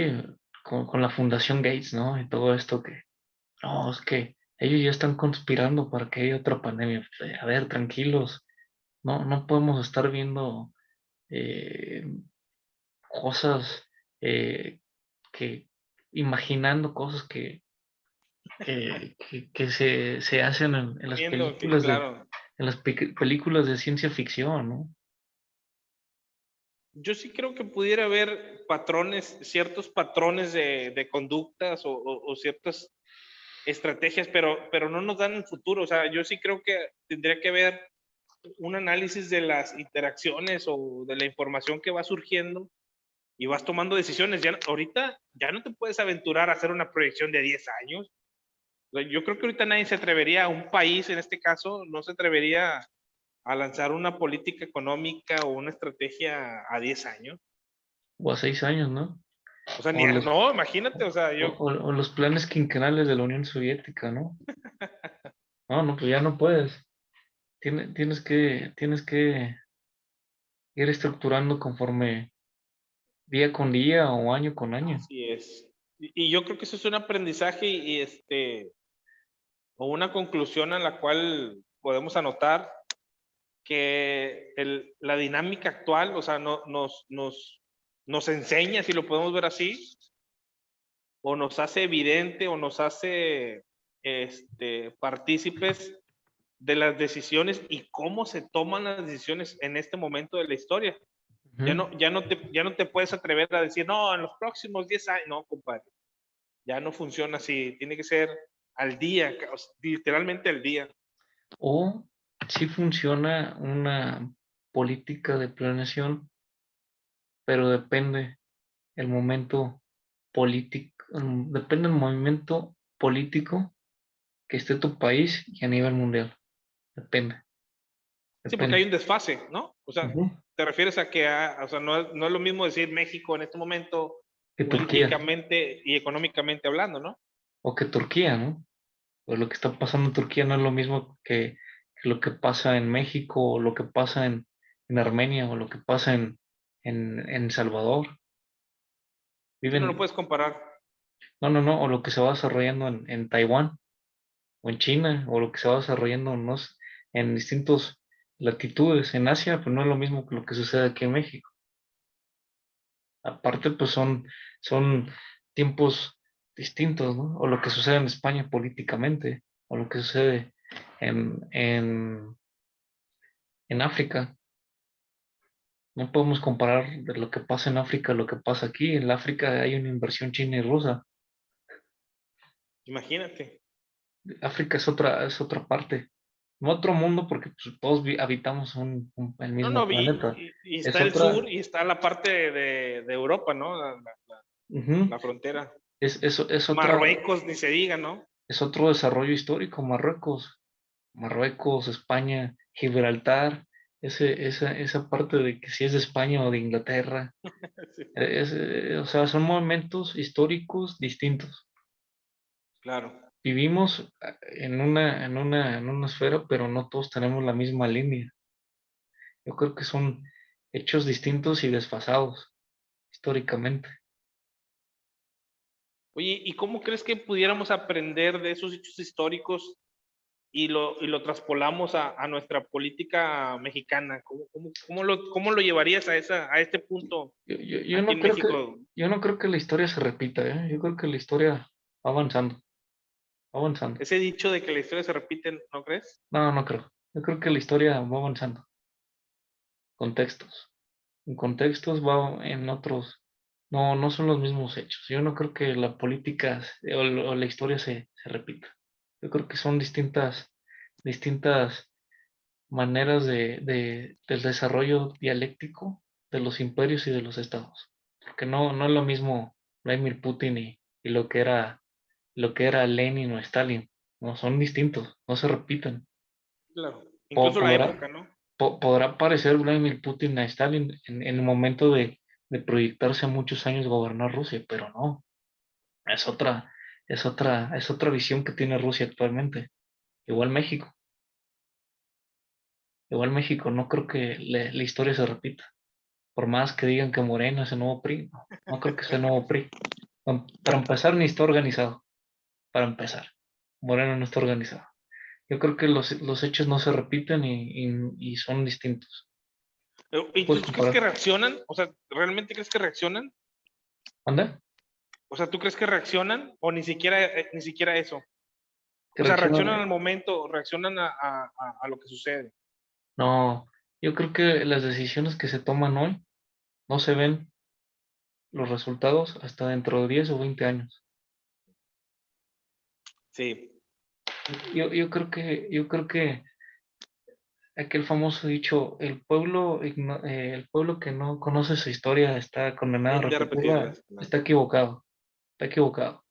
con la Fundación Gates, ¿no? Y todo esto que, no, es que ellos ya están conspirando para que haya otra pandemia. A ver, tranquilos, no podemos estar viendo eh, cosas eh, que, imaginando cosas que se hacen en las Viendo que, películas claro, películas de ciencia ficción, ¿no? yo sí creo que pudiera haber patrones, ciertos patrones de conductas o ciertas estrategias, pero no nos dan el futuro. O sea, yo sí creo que tendría que haber un análisis de las interacciones o de la información que va surgiendo y vas tomando decisiones. Ya, ahorita ya no te puedes aventurar a hacer una proyección de 10 años. O sea, yo creo que ahorita nadie se atrevería, un país en este caso, no se atrevería a lanzar una política económica o una estrategia a 10 años. O a 6 años, ¿no? O sea, O los, no, imagínate, o sea, yo, o los planes quinquenales de la Unión Soviética, ¿no? No, no, pues ya no puedes. Tienes que ir estructurando conforme día con día o año con año. así es. Y yo creo que eso es un aprendizaje o una conclusión a la cual podemos anotar que la dinámica actual, o sea, nos enseña, si lo podemos ver así, o nos hace evidente o nos hace partícipes de las decisiones y cómo se toman las decisiones en este momento de la historia. Ujú. Ya no te puedes atrever a decir, no, en los próximos 10 años, no, compadre, ya no funciona así, tiene que ser al día, o sea, literalmente al día. O sí funciona una política de planeación, pero el momento político, depende del movimiento político que esté tu país y a nivel mundial. Depende, Sí, porque hay depende. un desfase, ¿no? O sea, Ujú. te refieres a que, o sea, no es lo mismo decir México en este momento Que Turquía, políticamente y económicamente hablando, ¿no? o que Turquía, ¿no? Pues lo que está pasando en Turquía no es lo mismo que lo que pasa en México, o lo que pasa en Armenia, o lo que pasa en Salvador. Sí, no lo Viven, puedes comparar. no, no, no, o lo que se va desarrollando en Taiwán, o en China, o lo que se va desarrollando no sé, en distintas latitudes en Asia, pues no es lo mismo que lo que sucede aquí en México. Aparte, pues son tiempos distintos, ¿no? O lo que sucede en España políticamente, o lo que sucede en, en, en África. No podemos comparar de lo que pasa en África a lo que pasa aquí. En África hay una inversión china y rusa. Imagínate. África es otra parte. No otro mundo porque pues, todos habitamos el No, mismo no, planeta. y Es está el otra, sur y está la parte de Europa, ¿no? ujú, La frontera. es otra, Marruecos, ni se diga, ¿no? es otro desarrollo histórico. Marruecos, España, Gibraltar, esa parte de que si es de España o de Inglaterra. Sí, O sea, son momentos históricos distintos. claro. Vivimos en una esfera, pero no todos tenemos la misma línea. Yo creo que son hechos distintos y desfasados históricamente. Oye, ¿y cómo crees que pudiéramos aprender de esos hechos históricos y lo traspolamos a nuestra política mexicana? ¿Cómo lo llevarías a este punto Yo aquí no en creo que, México? yo no creo que la historia se repita, ¿eh? Yo creo que la historia va avanzando, va avanzando. Ese dicho de que la historia se repite, ¿no crees? No, no creo. Yo creo que la historia va avanzando. Contextos. En contextos va en otros. No, no son los mismos hechos. Yo no creo que la política o la historia se repita. Yo creo que son distintas maneras del desarrollo dialéctico de los imperios y de los estados. Porque no es lo mismo Vladimir Putin y lo que era Lenin o Stalin. No, son distintos, no se repiten. Claro. Po- Incluso la podrá, época, ¿no? podrá parecer Vladimir Putin a Stalin en el momento de proyectarse a muchos años gobernar Rusia, pero no, es otra visión que tiene Rusia actualmente. Igual México, igual México, no creo que la historia se repita. Por más que digan que Moreno es el nuevo PRI, no, no creo que sea el nuevo PRI. Para empezar, ni está organizado. Para empezar, Moreno no está organizado. Yo creo que los hechos no se repiten y son distintos. No ¿Y tú puedes crees que comparar. reaccionan? O sea, ¿realmente crees que reaccionan? ¿Anda? O sea, ¿tú crees que reaccionan o ni siquiera eso? Que O sea, reaccionan. reaccionan al momento, reaccionan a lo que sucede. No, yo creo que las decisiones que se toman hoy no se ven los resultados hasta dentro de 10 o 20 años. Sí, Yo creo que aquel famoso dicho, el pueblo que no conoce su historia está condenado a tiende a repetirla, repetirlas. ¿No? está equivocado, está equivocado.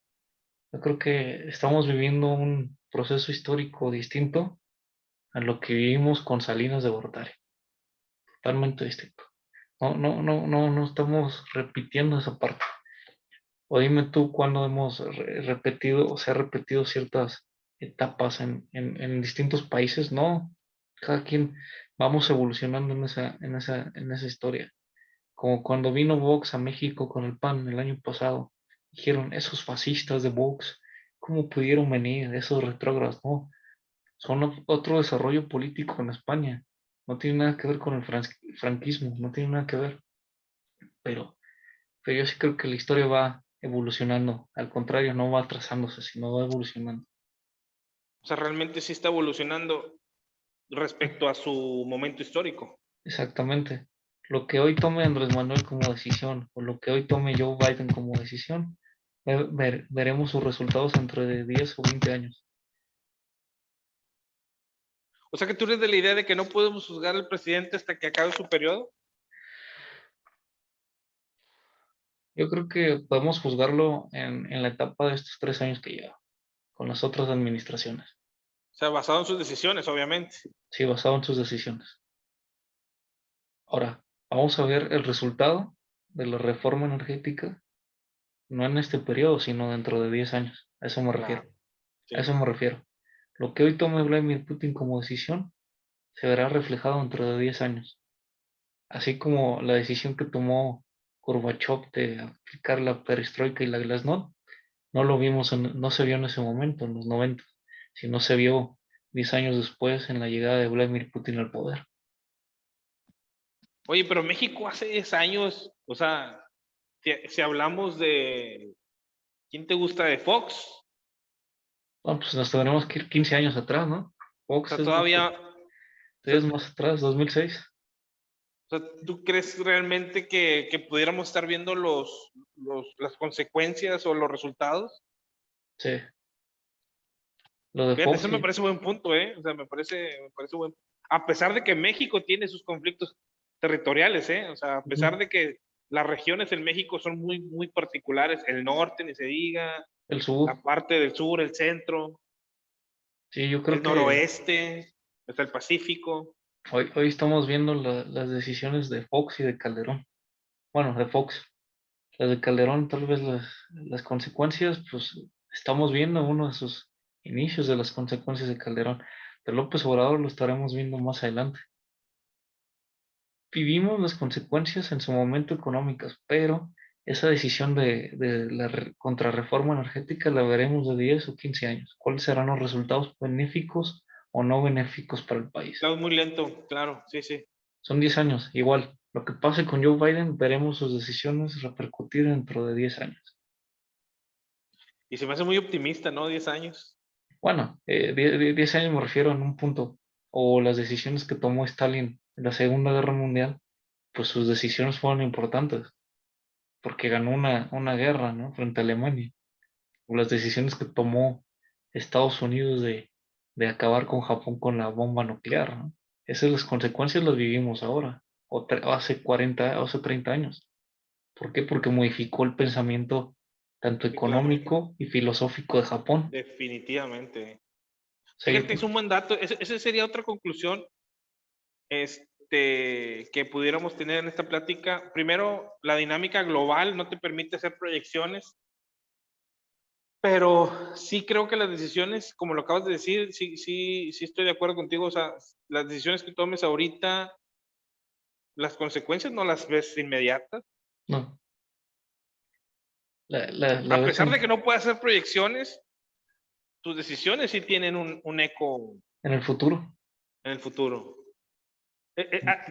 Yo creo que estamos viviendo un proceso histórico distinto a lo que vivimos con Salinas de Gortari, totalmente distinto. No, no, no, no, no estamos repitiendo esa parte. O dime tú cuándo hemos repetido o se ha repetido ciertas etapas en distintos países. No, cada quien vamos evolucionando en esa historia. Como cuando vino Vox a México con el PAN el año pasado, dijeron, esos fascistas de Vox, ¿cómo pudieron venir esos retrógrados? No, son otro desarrollo político en España. No tiene nada que ver con el franquismo, no tiene nada que ver. Pero, pero yo sí creo que la historia va evolucionando. Al contrario, no va atrasándose, sino va evolucionando. O sea, realmente sí está evolucionando respecto a su momento histórico. Exactamente. Lo que hoy tome Andrés Manuel como decisión o lo que hoy tome Joe Biden como decisión, veremos sus resultados dentro de 10 o 20 años. O sea que tú eres de la idea de que no podemos juzgar al presidente hasta que acabe su periodo. Yo creo que podemos juzgarlo en la etapa de estos 3 años que lleva, con las otras administraciones. O sea, basado en sus decisiones, obviamente. Sí, basado en sus decisiones. Ahora, vamos a ver el resultado de la reforma energética, no en este periodo, sino dentro de 10 años. A eso me refiero. Claro. A Sí. eso me refiero. Lo que hoy tome Vladimir Putin como decisión se verá reflejado dentro de 10 años. Así como la decisión que tomó Gorbachev de aplicar la perestroika y la glasnost, no lo vimos, no se vio en ese momento, en los 90, sino se vio 10 años después en la llegada de Vladimir Putin al poder. Oye, pero México hace 10 años, o sea, si hablamos de, ¿quién te gusta de Fox? Bueno, pues nos tendremos que ir 15 años atrás, ¿no? O Fox sea, todavía, o sea, es más atrás, 2006. o sea, ¿tú crees realmente que pudiéramos estar viendo las consecuencias o los resultados? Sí, lo de Fíjate, Fox eso me sí. parece buen punto, ¿eh? O sea, me parece buen. A pesar de que México tiene sus conflictos territoriales, ¿eh? O sea, a pesar Ujú. de que las regiones en México son muy, muy particulares, el norte, ni se diga, El sur. la parte del sur, el centro, Sí, yo creo el que noroeste, hasta el Pacífico. hoy estamos viendo las decisiones de Fox y de Calderón. Bueno, de Fox. Las de Calderón, tal vez las consecuencias, pues estamos viendo uno de sus inicios de las consecuencias de Calderón. De López Obrador lo estaremos viendo más adelante. Vivimos las consecuencias en su momento económicas, pero esa decisión de la contrarreforma energética la veremos de 10 o 15 años. ¿Cuáles serán los resultados benéficos o no benéficos para el país? Claro, muy lento, claro, sí, sí. Son 10 años, igual. Lo que pase con Joe Biden, veremos sus decisiones repercutir dentro de 10 años. Y se me hace muy optimista, ¿no? 10 años. Bueno, 10 años me refiero en un punto, o las decisiones que tomó Stalin en la Segunda Guerra Mundial, pues sus decisiones fueron importantes, porque ganó una guerra, ¿no? Frente a Alemania, o las decisiones que tomó Estados Unidos de acabar con Japón con la bomba nuclear, ¿no? Esas las consecuencias las vivimos ahora, o hace 40, o hace 30 años. ¿Por qué? Porque modificó el pensamiento tanto Sí, claro, económico y filosófico de Japón. definitivamente. O sea, Fíjate, es un buen dato. Ese sería otra conclusión que pudiéramos tener en esta plática. Primero, la dinámica global no te permite hacer proyecciones, pero sí creo que las decisiones, como lo acabas de decir, sí, sí, sí estoy de acuerdo contigo. O sea, las decisiones que tomes ahorita, las consecuencias no las ves inmediatas. no, la A ves pesar de que no puedas hacer proyecciones, tus decisiones sí tienen un eco en el futuro. en el futuro.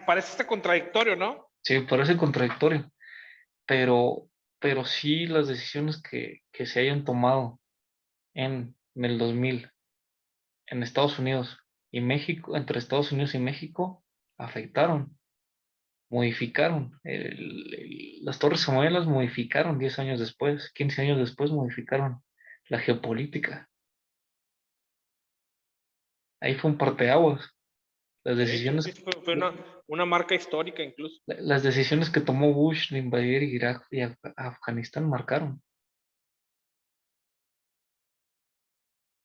Parece hasta contradictorio, ¿no? Sí, parece contradictorio, pero, pero sí las decisiones que se hayan tomado en el 2000 en Estados Unidos y México, entre Estados Unidos y México, afectaron, modificaron. Las Torres Gemelas modificaron 10 años después, 15 años después modificaron la geopolítica. Ahí fue un parteaguas. Las De hecho, decisiones, sí, fue una marca histórica incluso. las decisiones que tomó Bush de invadir Irak y Afganistán marcaron.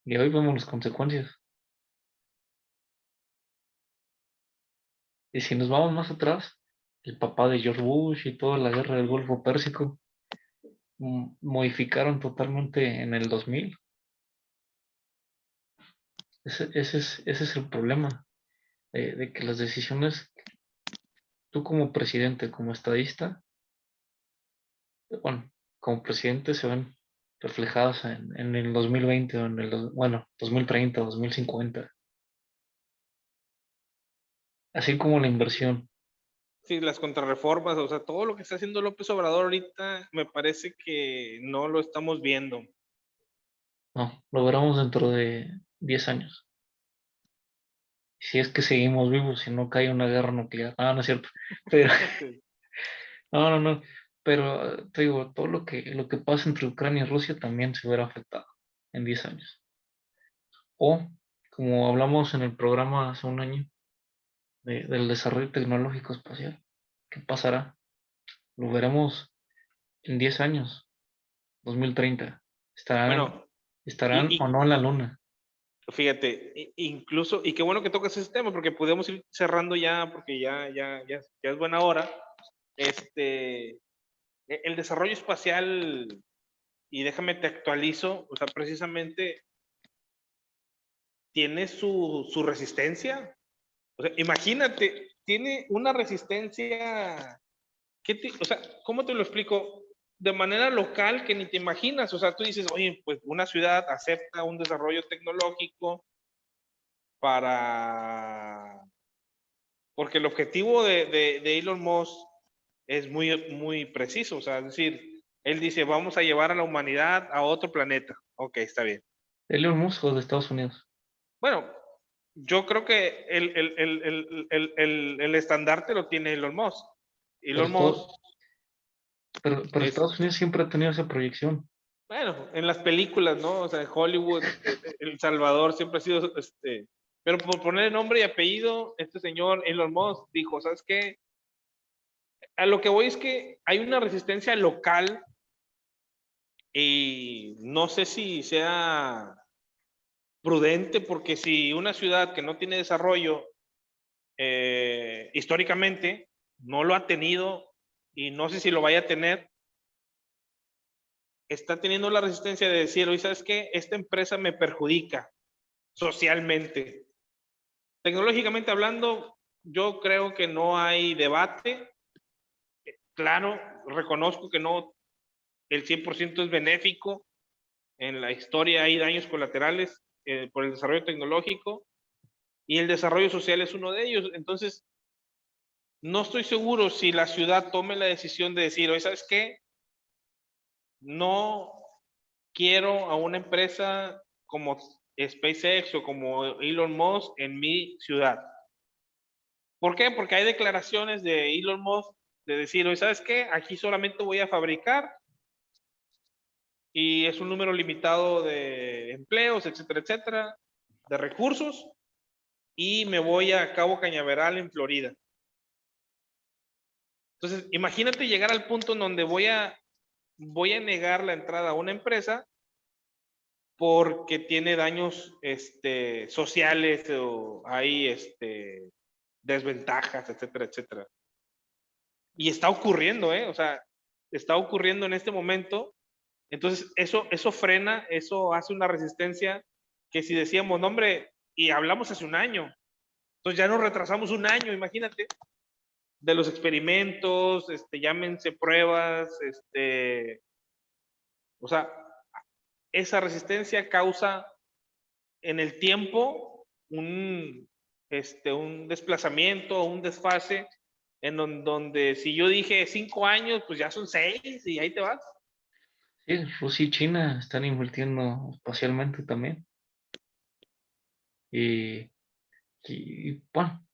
Y hoy vemos las consecuencias. Y si nos vamos más atrás, el papá de George Bush y toda la guerra del Golfo Pérsico, modificaron totalmente en el 2000. Ese es el problema, de que las decisiones, tú como presidente, como estadista, bueno, como presidente se ven reflejadas en el 2020 o en el, bueno, 2030, 2050, así como la inversión. Sí, las contrarreformas, o sea, todo lo que está haciendo López Obrador ahorita me parece que no lo estamos viendo. No, lo veremos dentro de 10 años. Si es que seguimos vivos, si no cae una guerra nuclear. Ah, no es cierto. Pero, no, no, no. Pero te digo, todo lo que pasa entre Ucrania y Rusia también se verá afectado en 10 años. O, como hablamos en el programa hace un año, del desarrollo tecnológico espacial, ¿qué pasará? Lo veremos en 10 años, 2030. ¿Estarán, Bueno, estarán o y no en la luna? fíjate, incluso, y qué bueno que tocas ese tema, porque podemos ir cerrando ya, porque ya es buena hora. El desarrollo espacial, y déjame te actualizo, o sea, precisamente tiene su resistencia. O sea, imagínate, tiene una resistencia, o sea, ¿cómo te lo explico? De manera local que ni te imaginas. O sea, tú dices, oye, pues una ciudad acepta un desarrollo tecnológico para... Porque el objetivo de Elon Musk es muy preciso. O sea, es decir, él dice, vamos a llevar a la humanidad a otro planeta. Ok, está bien. Elon Musk o de Estados Unidos. Bueno, yo creo que el estandarte lo tiene Elon Musk. Pero, Elon Musk pero es, Estados Unidos siempre ha tenido esa proyección. bueno, en las películas, ¿no? O sea, en Hollywood, El Salvador siempre ha sido, pero por poner nombre y apellido, este señor Elon Musk dijo, ¿sabes qué? A lo que voy es que hay una resistencia local y no sé si sea prudente, porque si una ciudad que no tiene desarrollo históricamente no lo ha tenido y no sé si lo vaya a tener, está teniendo la resistencia de decir, oye, ¿sabes qué? Esta empresa me perjudica socialmente. Tecnológicamente hablando, yo creo que no hay debate. Claro, reconozco que no el 100% es benéfico. En la historia hay daños colaterales por el desarrollo tecnológico y el desarrollo social es uno de ellos. Entonces, no estoy seguro si la ciudad tome la decisión de decir, oye, ¿sabes qué? No quiero a una empresa como SpaceX o como Elon Musk en mi ciudad. ¿Por qué? Porque hay declaraciones de Elon Musk de decir, oye, ¿sabes qué? Aquí solamente voy a fabricar y es un número limitado de empleos, etcétera, etcétera, de recursos, y me voy a Cabo Cañaveral en Florida. Entonces, imagínate llegar al punto en donde voy a negar la entrada a una empresa porque tiene daños sociales o hay desventajas, etcétera, etcétera. Y está ocurriendo, ¿eh? O sea, está ocurriendo en este momento. Entonces, eso frena, eso hace una resistencia que si decíamos, no, hombre, y hablamos hace un año, entonces ya nos retrasamos un año, imagínate, de los experimentos, llámense pruebas, o sea, esa resistencia causa en el tiempo un desplazamiento, un desfase, donde si yo dije 5 años, pues ya son 6 y ahí te vas. Sí, Rusia y China están invirtiendo espacialmente también. Y, bueno,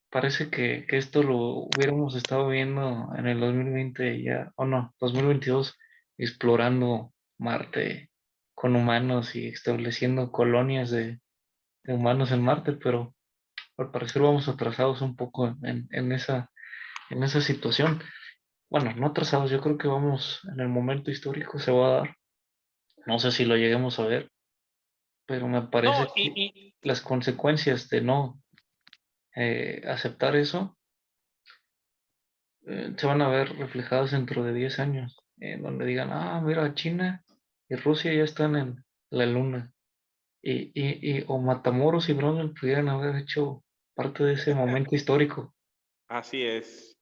parece que esto lo hubiéramos estado viendo en el 2020 ya, o no, 2022, explorando Marte con humanos y estableciendo colonias de humanos en Marte, pero al parecer vamos atrasados un poco en esa situación. Bueno, no atrasados, yo creo que vamos en el momento histórico, se va a dar. No sé si lo lleguemos a ver, pero me parece No, que las consecuencias de no aceptar eso se van a ver reflejadas dentro de 10 años. donde digan, mira, China y Rusia ya están en la luna. O Matamoros y Brownsville pudieran haber hecho parte de ese momento histórico. Así es.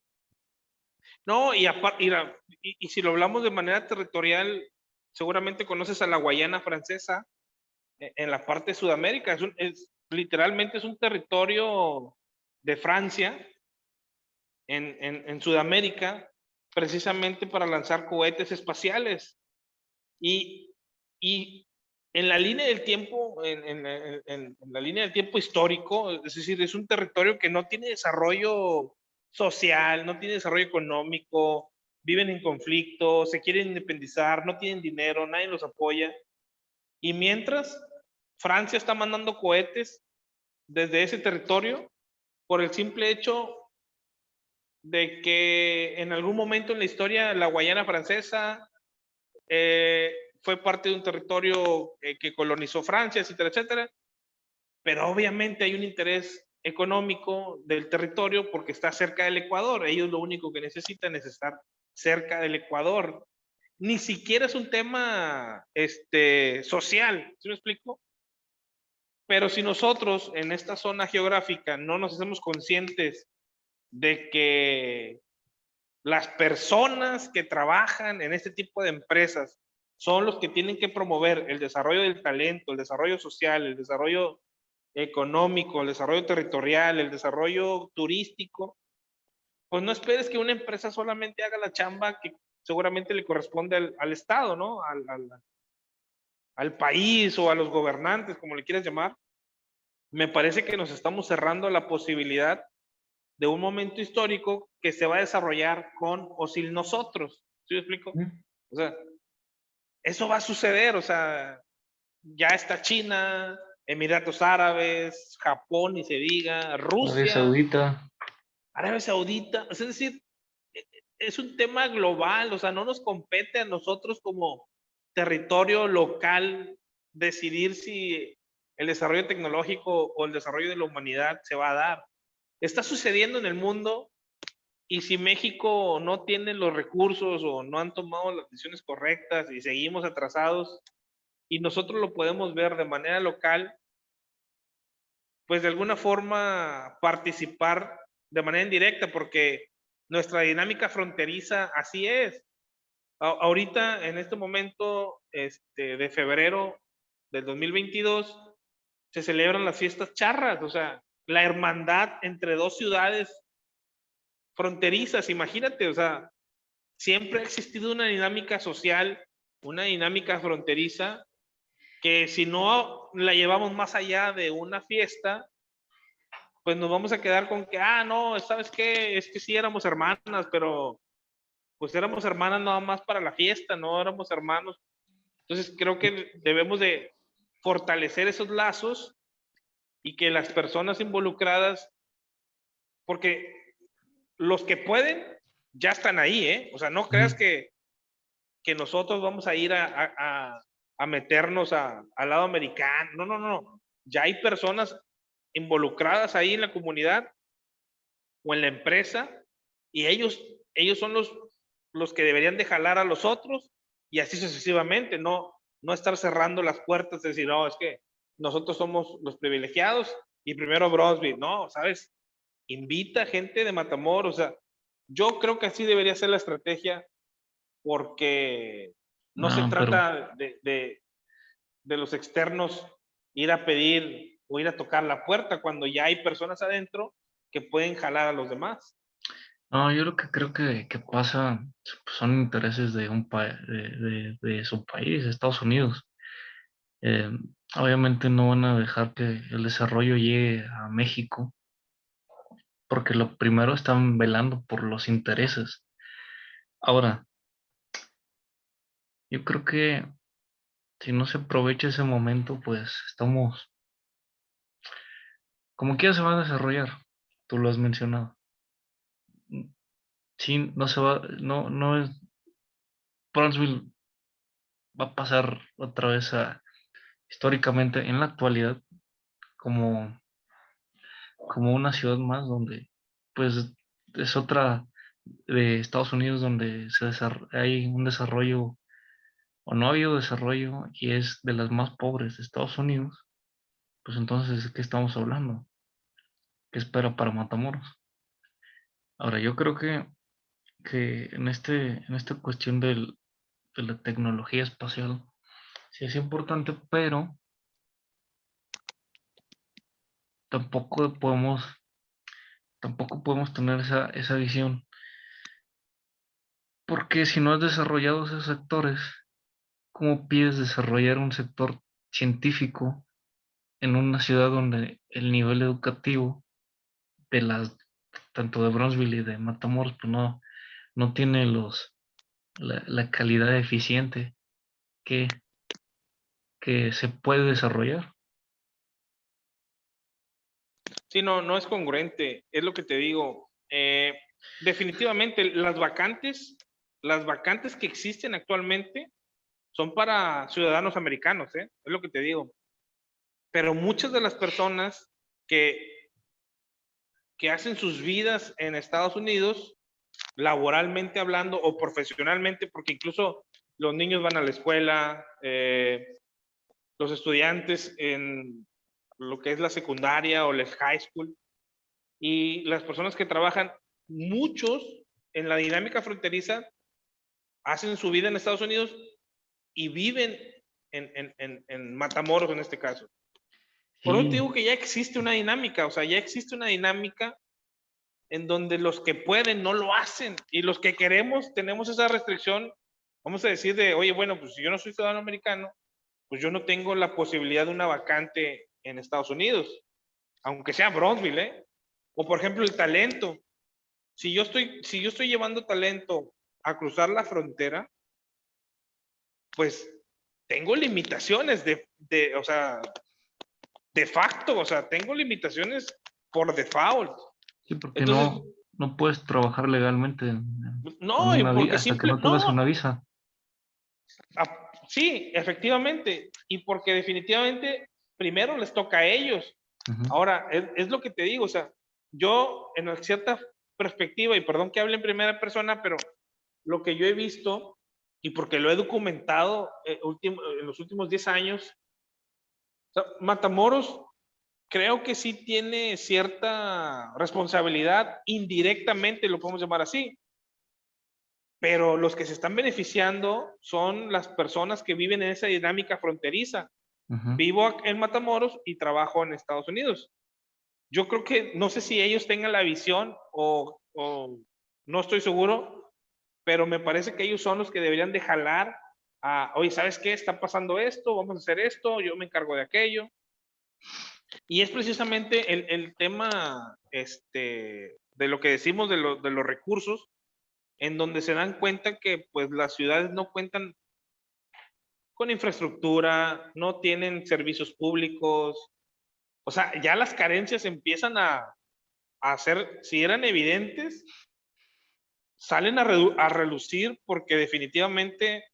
No, y, y si lo hablamos de manera territorial, seguramente conoces a la Guayana Francesa en la parte de Sudamérica. Literalmente es un territorio de Francia en Sudamérica, precisamente para lanzar cohetes espaciales. Y, y en la línea del tiempo, en la línea del tiempo histórico, es decir, es un territorio que no tiene desarrollo social, no tiene desarrollo económico, viven en conflicto, se quieren independizar, no tienen dinero, nadie los apoya. Y mientras, Francia está mandando cohetes desde ese territorio por el simple hecho de que en algún momento en la historia la Guayana Francesa fue parte de un territorio que colonizó Francia, etcétera, etcétera, pero obviamente hay un interés económico del territorio porque está cerca del Ecuador. Ellos lo único que necesitan es estar cerca del Ecuador. Ni siquiera es un tema social, ¿sí me explico? Pero si nosotros en esta zona geográfica no nos hacemos conscientes de que las personas que trabajan en este tipo de empresas son los que tienen que promover el desarrollo del talento, el desarrollo social, el desarrollo económico, el desarrollo territorial, el desarrollo turístico, pues no esperes que una empresa solamente haga la chamba que seguramente le corresponde al Estado, ¿no? Al país o a los gobernantes, como le quieras llamar. Me parece que nos estamos cerrando la posibilidad de un momento histórico que se va a desarrollar con o sin nosotros. ¿Sí me explico? O sea, eso va a suceder, o sea, ya está China, Emiratos Árabes, Japón, ni se diga, Arabia Rusia, Saudita. Arabia Saudita, es decir, es un tema global, o sea, no nos compete a nosotros como territorio local decidir si el desarrollo tecnológico o el desarrollo de la humanidad se va a dar. Está sucediendo en el mundo y si México no tiene los recursos o no han tomado las decisiones correctas y seguimos atrasados y nosotros lo podemos ver de manera local, pues de alguna forma participar de manera indirecta porque nuestra dinámica fronteriza así es. Ahorita, en este momento de febrero del 2022, se celebran las fiestas charras, o sea, la hermandad entre dos ciudades fronterizas, imagínate, o sea, siempre ha existido una dinámica social, una dinámica fronteriza, que si no la llevamos más allá de una fiesta, pues nos vamos a quedar con que, no, ¿sabes qué? Es que sí éramos hermanas, pero pues éramos hermanas nada más para la fiesta, no éramos hermanos. Entonces creo que debemos de fortalecer esos lazos y que las personas involucradas, porque los que pueden ya están ahí, ¿eh? O sea, no creas que nosotros vamos a ir a meternos al lado americano. No, no, no. Ya hay personas involucradas ahí en la comunidad o en la empresa y ellos son los que deberían de jalar a los otros y así sucesivamente, no estar cerrando las puertas, decir, no, es que nosotros somos los privilegiados y primero Brosby, no, ¿sabes? Invita gente de Matamoros, o sea, yo creo que así debería ser la estrategia porque no se No, pero trata de los externos ir a pedir o ir a tocar la puerta cuando ya hay personas adentro que pueden jalar a los demás. no, yo lo que creo que pasa pues, son intereses de de su país, Estados Unidos. Eh, Obviamente no van a dejar que el desarrollo llegue a México, porque lo primero están velando por los intereses. Ahora, yo creo que si no se aprovecha ese momento, pues estamos, como quiera se va a desarrollar, tú lo has mencionado. Sí, no se va, no es, Brownsville va a pasar otra vez históricamente en la actualidad como, como una ciudad más donde pues es otra de Estados Unidos donde hay un desarrollo o no ha habido desarrollo y es de las más pobres de Estados Unidos, pues entonces, ¿de qué estamos hablando? ¿Qué espera para Matamoros? Ahora, yo creo que en esta cuestión de la tecnología espacial, sí es importante, pero tampoco podemos, tampoco podemos tener esa visión, porque si no has desarrollado esos sectores, ¿cómo pides desarrollar un sector científico en una ciudad donde el nivel educativo de tanto de Bronzeville y de Matamoros, pues no tiene la calidad eficiente que, que se puede desarrollar? Sí, no, no es congruente, es lo que te digo. Definitivamente las vacantes que existen actualmente son para ciudadanos americanos, es lo que te digo. Pero muchas de las personas que, que hacen sus vidas en Estados Unidos, laboralmente hablando o profesionalmente, porque incluso los niños van a la escuela, los estudiantes en lo que es la secundaria o la high school, y las personas que trabajan, muchos en la dinámica fronteriza, hacen su vida en Estados Unidos y viven en Matamoros en este caso. Por eso te Sí, digo que ya existe una dinámica, o sea, ya existe una dinámica en donde los que pueden no lo hacen y los que queremos tenemos esa restricción, vamos a decir de, oye, bueno, pues si yo no soy ciudadano americano, pues yo no tengo la posibilidad de una vacante en Estados Unidos, aunque sea Bronzeville, ¿eh? O por ejemplo el talento. Si yo estoy llevando talento a cruzar la frontera, pues tengo limitaciones o sea, de facto, o sea, tengo limitaciones por default. sí, porque Entonces, no puedes trabajar legalmente con no, y porque hasta que simple, no tengas no, una visa. sí, efectivamente, y porque definitivamente primero les toca a ellos. Ujú. Ahora, es lo que te digo, o sea, yo en cierta perspectiva, y perdón que hable en primera persona, pero lo que yo he visto, y porque lo he documentado en los últimos 10 años, o sea, Matamoros creo que sí tiene cierta responsabilidad, indirectamente lo podemos llamar así, pero los que se están beneficiando son las personas que viven en esa dinámica fronteriza. Ujú. Vivo en Matamoros y trabajo en Estados Unidos. Yo creo que, no sé si ellos tengan la visión o no estoy seguro, pero me parece que ellos son los que deberían de jalar a, oye, ¿sabes qué? Está pasando esto, vamos a hacer esto, yo me encargo de aquello. Y es precisamente el tema de lo que decimos de los recursos, en donde se dan cuenta que pues las ciudades no cuentan con infraestructura, no tienen servicios públicos, o sea, ya las carencias empiezan a ser, si eran evidentes, salen a relucir porque definitivamente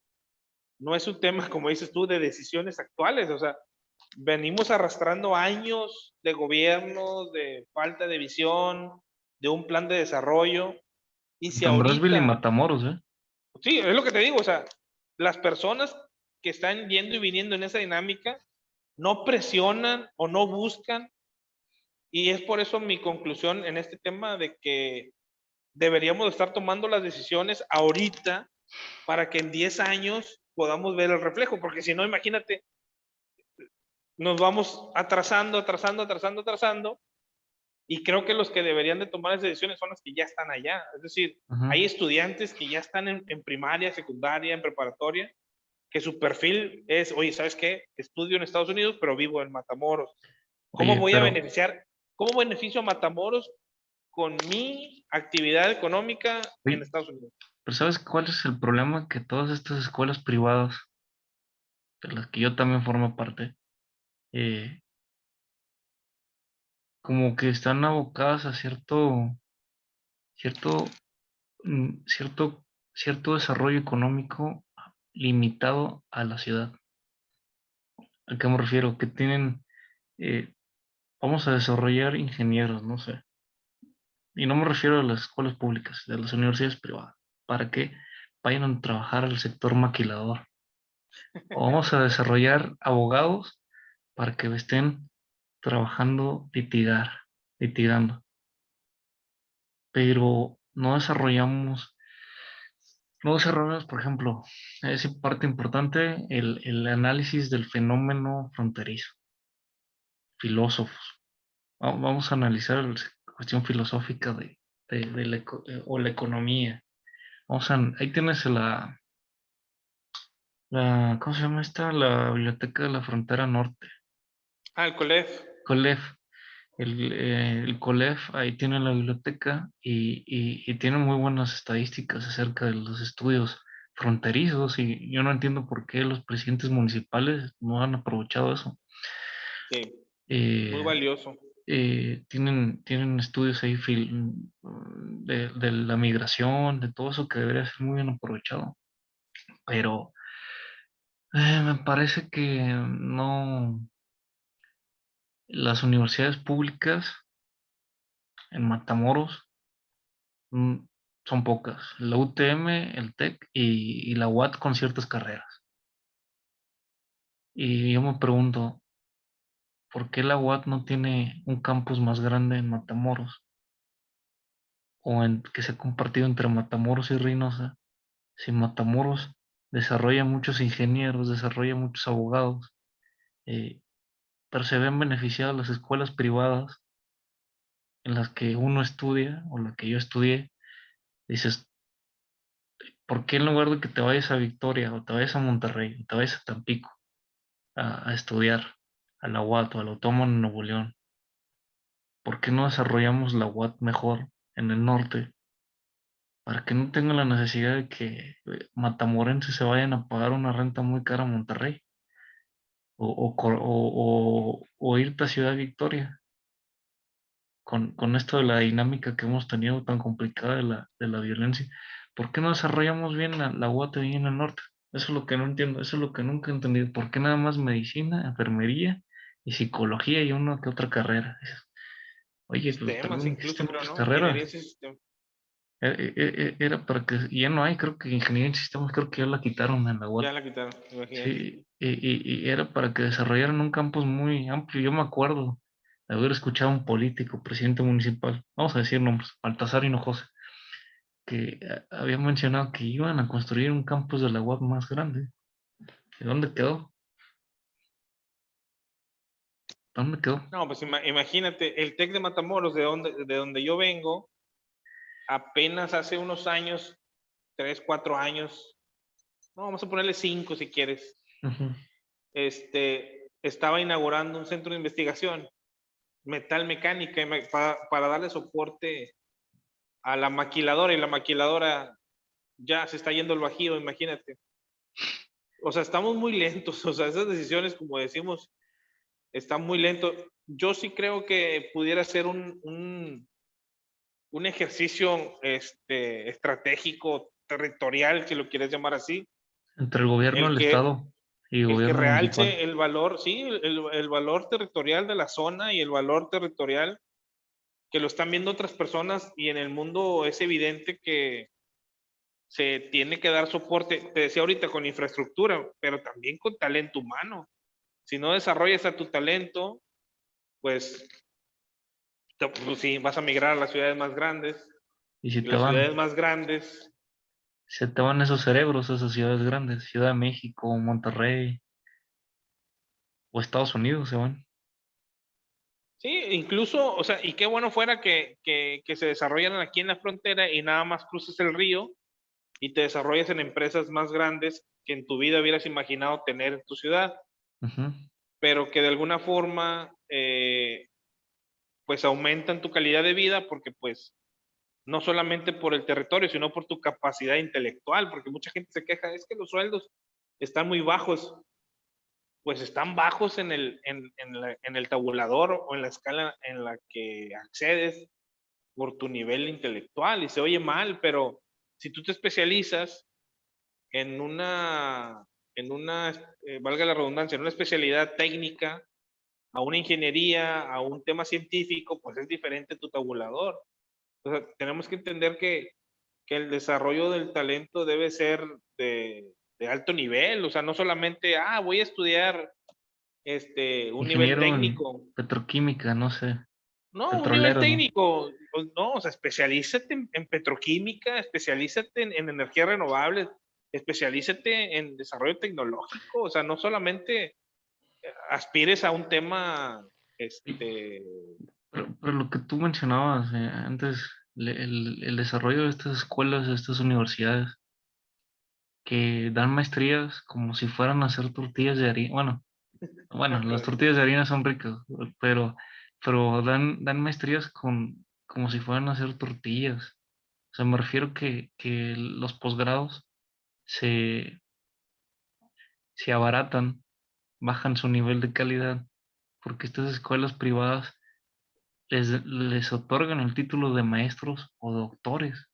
no es un tema, como dices tú, de decisiones actuales, o sea, venimos arrastrando años de gobierno, de falta de visión, de un plan de desarrollo, y si San Brasville y ahorita, Matamoros, ¿eh? sí, es lo que te digo, o sea, las personas que están yendo y viniendo en esa dinámica no presionan o no buscan, y es por eso mi conclusión en este tema de que deberíamos estar tomando las decisiones ahorita para que en 10 años podamos ver el reflejo, porque si no, imagínate, nos vamos atrasando, atrasando, atrasando, atrasando, y creo que los que deberían de tomar esas decisiones son los que ya están allá. Es decir, Ujú. hay estudiantes que ya están en primaria, secundaria, en preparatoria, que su perfil es, oye, ¿sabes qué? Estudio en Estados Unidos, pero vivo en Matamoros. ¿Cómo Oye, voy a beneficiar? ¿Cómo beneficio a Matamoros con mi actividad económica en oye, Estados Unidos? pero ¿sabes cuál es el problema? Que todas estas escuelas privadas, de las que yo también formo parte, eh, como que están abocadas a cierto, cierto, cierto desarrollo económico limitado a la ciudad. ¿A qué me refiero? Que tienen, eh, vamos a desarrollar ingenieros, no sé, y no me refiero a las escuelas públicas, de las universidades privadas, para que vayan a trabajar al sector maquilador. O vamos a desarrollar abogados para que estén trabajando litigando, pero no desarrollamos, por ejemplo, es parte importante el análisis del fenómeno fronterizo, filósofos. Vamos a analizar la cuestión filosófica de o la economía. Ahí tienes ¿cómo se llama esta? La Biblioteca de la Frontera Norte, Ah, el COLEF. COLEF. El COLEF ahí tiene la biblioteca y tiene muy buenas estadísticas acerca de los estudios fronterizos y yo no entiendo por qué los presidentes municipales no han aprovechado eso. Sí, muy Eh, valioso. tienen estudios ahí de la migración, de todo eso que debería ser muy bien aprovechado, pero me parece que no, las universidades públicas en Matamoros mm, son pocas. La UTM, el TEC y la UAT con ciertas carreras. Y yo me pregunto, ¿por qué la UAT no tiene un campus más grande en Matamoros? Que se ha compartido entre Matamoros y Reynosa. Si Matamoros desarrolla muchos ingenieros, desarrolla muchos abogados, eh, pero se ven beneficiadas las escuelas privadas en las que uno estudia o la que yo estudié, dices, ¿por qué en lugar de que te vayas a Victoria o te vayas a Monterrey o te vayas a Tampico a estudiar a la UAT o a la Autónoma de Nuevo León, ¿por qué no desarrollamos la UAT mejor en el norte para que no tengan la necesidad de que matamorenses se vayan a pagar una renta muy cara a Monterrey o irte a Ciudad Victoria con esto de la dinámica que hemos tenido tan complicada de la violencia? ¿Por qué no desarrollamos bien la UAT ahí en el norte? Eso es lo que no entiendo, eso es lo que nunca he entendido. ¿Por qué nada más medicina, enfermería y psicología y una que otra carrera? Oye, pues Sistemas, también existen incluso creo, muchas ¿no? Ingeniería carreras. de sistemas. Era para que, y ya no hay, creo que ingeniería en sistemas, creo que ya la quitaron en la UAT. Ya la quitaron, imagínate. Sí, y era para que desarrollaran un campus muy amplio. Yo me acuerdo de haber escuchado a un político, presidente municipal, vamos a decir nombres, Baltasar Hinojosa, que había mencionado que iban a construir un campus de la UAP más grande. ¿Y dónde quedó? ¿Dónde quedó? No, pues imagínate, el TEC de Matamoros, de donde yo vengo, apenas hace unos años, 3, 4 años, no, vamos a ponerle 5 si quieres, Ujú. estaba inaugurando un centro de investigación, metal mecánica, para darle soporte a la maquiladora, y la maquiladora ya se está yendo al Bajío, imagínate. O sea, estamos muy lentos, o sea, esas decisiones, como decimos, están muy lentos. Yo sí creo que pudiera ser un ejercicio estratégico, territorial, si lo quieres llamar así, Entre el gobierno el del que, estado y el el que gobierno municipal. realce el valor, sí, el valor territorial de la zona y el valor territorial que lo están viendo otras personas, y en el mundo es evidente que se tiene que dar soporte, te decía ahorita, con infraestructura, pero también con talento humano. Si no desarrollas a tu talento, pues, pues sí, vas a migrar a las ciudades más grandes, Y si y te las ciudades van, más grandes, se te van esos cerebros a esas ciudades grandes, Ciudad de México, Monterrey o Estados Unidos se van. sí, incluso, o sea, y qué bueno fuera que se desarrollaran aquí en la frontera y nada más cruces el río y te desarrolles en empresas más grandes que en tu vida hubieras imaginado tener en tu ciudad, Ujú. pero que de alguna forma, pues aumentan tu calidad de vida, porque pues no solamente por el territorio, sino por tu capacidad intelectual, porque mucha gente se queja, es que los sueldos están muy bajos. Pues están bajos en el tabulador o en la escala en la que accedes por tu nivel intelectual, y se oye mal, pero si tú te especializas en una, valga la redundancia, en una especialidad técnica, a una ingeniería, a un tema científico, pues es diferente tu tabulador. O sea, tenemos que entender que el desarrollo del talento debe ser de alto nivel, o sea, no solamente, voy a estudiar un nivel Ingeniero en técnico. petroquímica, no sé, No, un nivel petrolero, ¿no? técnico, pues no, o sea, especialízate en petroquímica, especialízate en energías renovables, especialízate en desarrollo tecnológico, o sea, no solamente aspires a un tema, este, Pero lo que tú mencionabas antes, el desarrollo de estas escuelas, de estas universidades, que dan maestrías como si fueran a hacer tortillas de harina. Bueno, las tortillas de harina son ricas, pero, pero dan maestrías como si fueran a hacer tortillas. O sea, me refiero que los posgrados se, se abaratan, bajan su nivel de calidad, porque estas escuelas privadas les otorgan el título de maestros o doctores,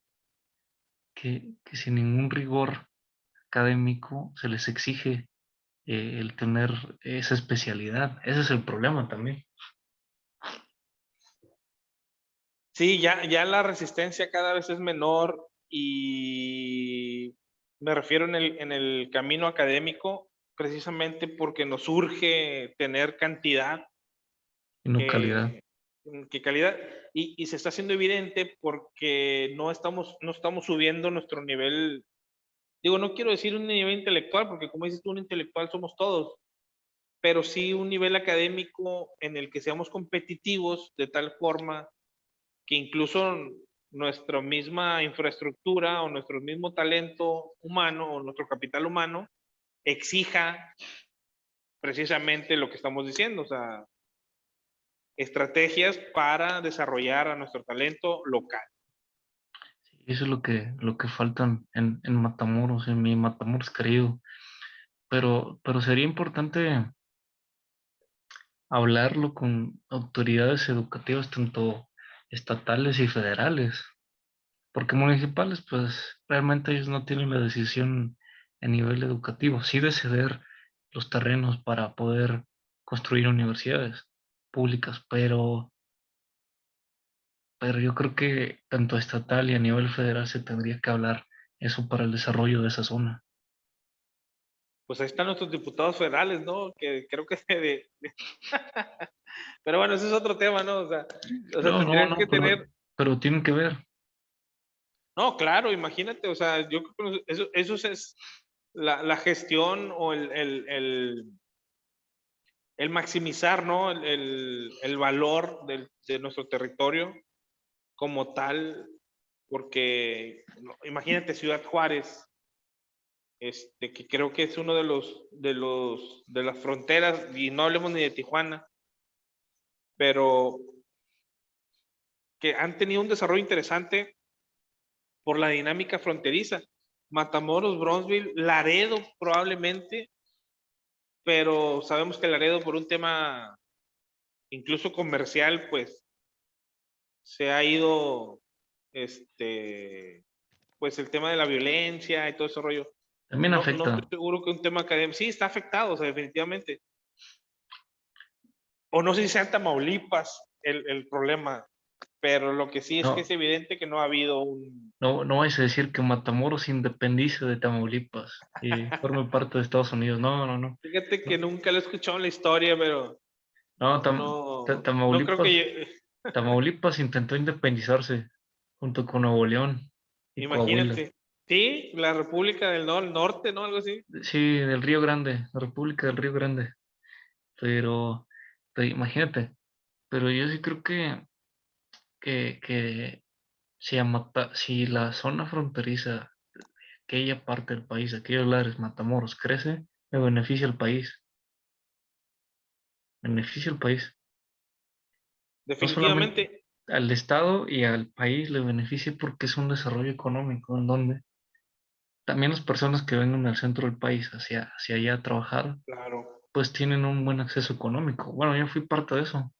que sin ningún rigor académico se les exige el tener esa especialidad. Ese es el problema también. sí, ya la resistencia cada vez es menor y me refiero en el camino académico, precisamente porque nos urge tener cantidad Y no calidad. que, que calidad. Y se está haciendo evidente porque no estamos subiendo nuestro nivel. Digo, no quiero decir un nivel intelectual, porque como dices tú, un intelectual somos todos, pero sí un nivel académico en el que seamos competitivos de tal forma que incluso nuestra misma infraestructura o nuestro mismo talento humano o nuestro capital humano exija precisamente lo que estamos diciendo, o sea, estrategias para desarrollar a nuestro talento local. Sí, eso es lo que faltan en Matamoros, en mi Matamoros querido. Pero sería importante hablarlo con autoridades educativas, tanto estatales y federales, porque municipales, pues realmente ellos no tienen la decisión a nivel educativo, sí de ceder los terrenos para poder construir universidades públicas, pero yo creo que tanto estatal y a nivel federal se tendría que hablar eso para el desarrollo de esa zona. Pues ahí están nuestros diputados federales, ¿no? Que creo que pero bueno, ese es otro tema, ¿no? O sea, No, no, tendrían que no, pero, tener, pero tienen que ver. no, claro, imagínate, o sea, yo creo que eso es la gestión o el maximizar, ¿no? El valor de nuestro territorio como tal, porque no, imagínate Ciudad Juárez, que creo que es uno de las fronteras, y no hablemos ni de Tijuana, pero que han tenido un desarrollo interesante por la dinámica fronteriza. Matamoros, Bronzeville, Laredo probablemente, pero sabemos que Laredo por un tema incluso comercial, pues se ha ido, pues el tema de la violencia y todo ese rollo. También No estoy afecta. seguro que un tema académico, sí, está afectado, o sea, definitivamente. O no sé si sea en Tamaulipas el problema, pero lo que sí es que es No, evidente que no ha habido un... no, no vais a decir que Matamoros se independice de Tamaulipas y forme parte de Estados Unidos. No, no, no. Fíjate que No, nunca lo he escuchado en la historia, pero no, no creo Tamaulipas, que... Tamaulipas intentó independizarse junto con Nuevo León y Coahuila. Imagínate. Sí, la República del Norte, ¿no? Algo así. Sí, del Río Grande, la República del Río Grande. Pero, pero imagínate, pero yo sí creo que si la zona fronteriza, aquella parte del país, aquellos lares, Matamoros, crece, me beneficia al país, beneficia al país. No solamente Definitivamente. al Estado y al país le beneficia porque es un desarrollo económico en donde también las personas que vengan al centro del país hacia allá a trabajar, Claro. pues tienen un buen acceso económico. Bueno, yo fui parte de eso.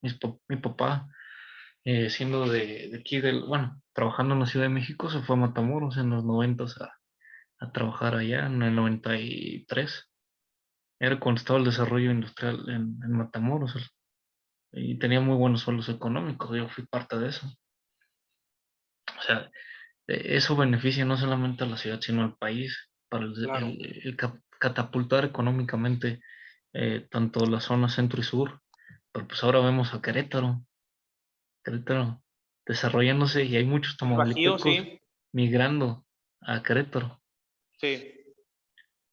Mi papá, siendo de aquí, bueno, trabajando en la Ciudad de México, se fue a Matamoros en los 90 a trabajar allá en el 93. Era cuando estaba el desarrollo industrial en Matamoros y tenía muy buenos sueldos económicos. Yo fui parte de eso. sea, eso beneficia no solamente a la ciudad, sino al país, para Claro. catapultar económicamente tanto la zona centro y sur. Pero pues ahora vemos a Querétaro desarrollándose y hay muchos El Bajío, tamaulipecos sí, migrando a Querétaro, sí.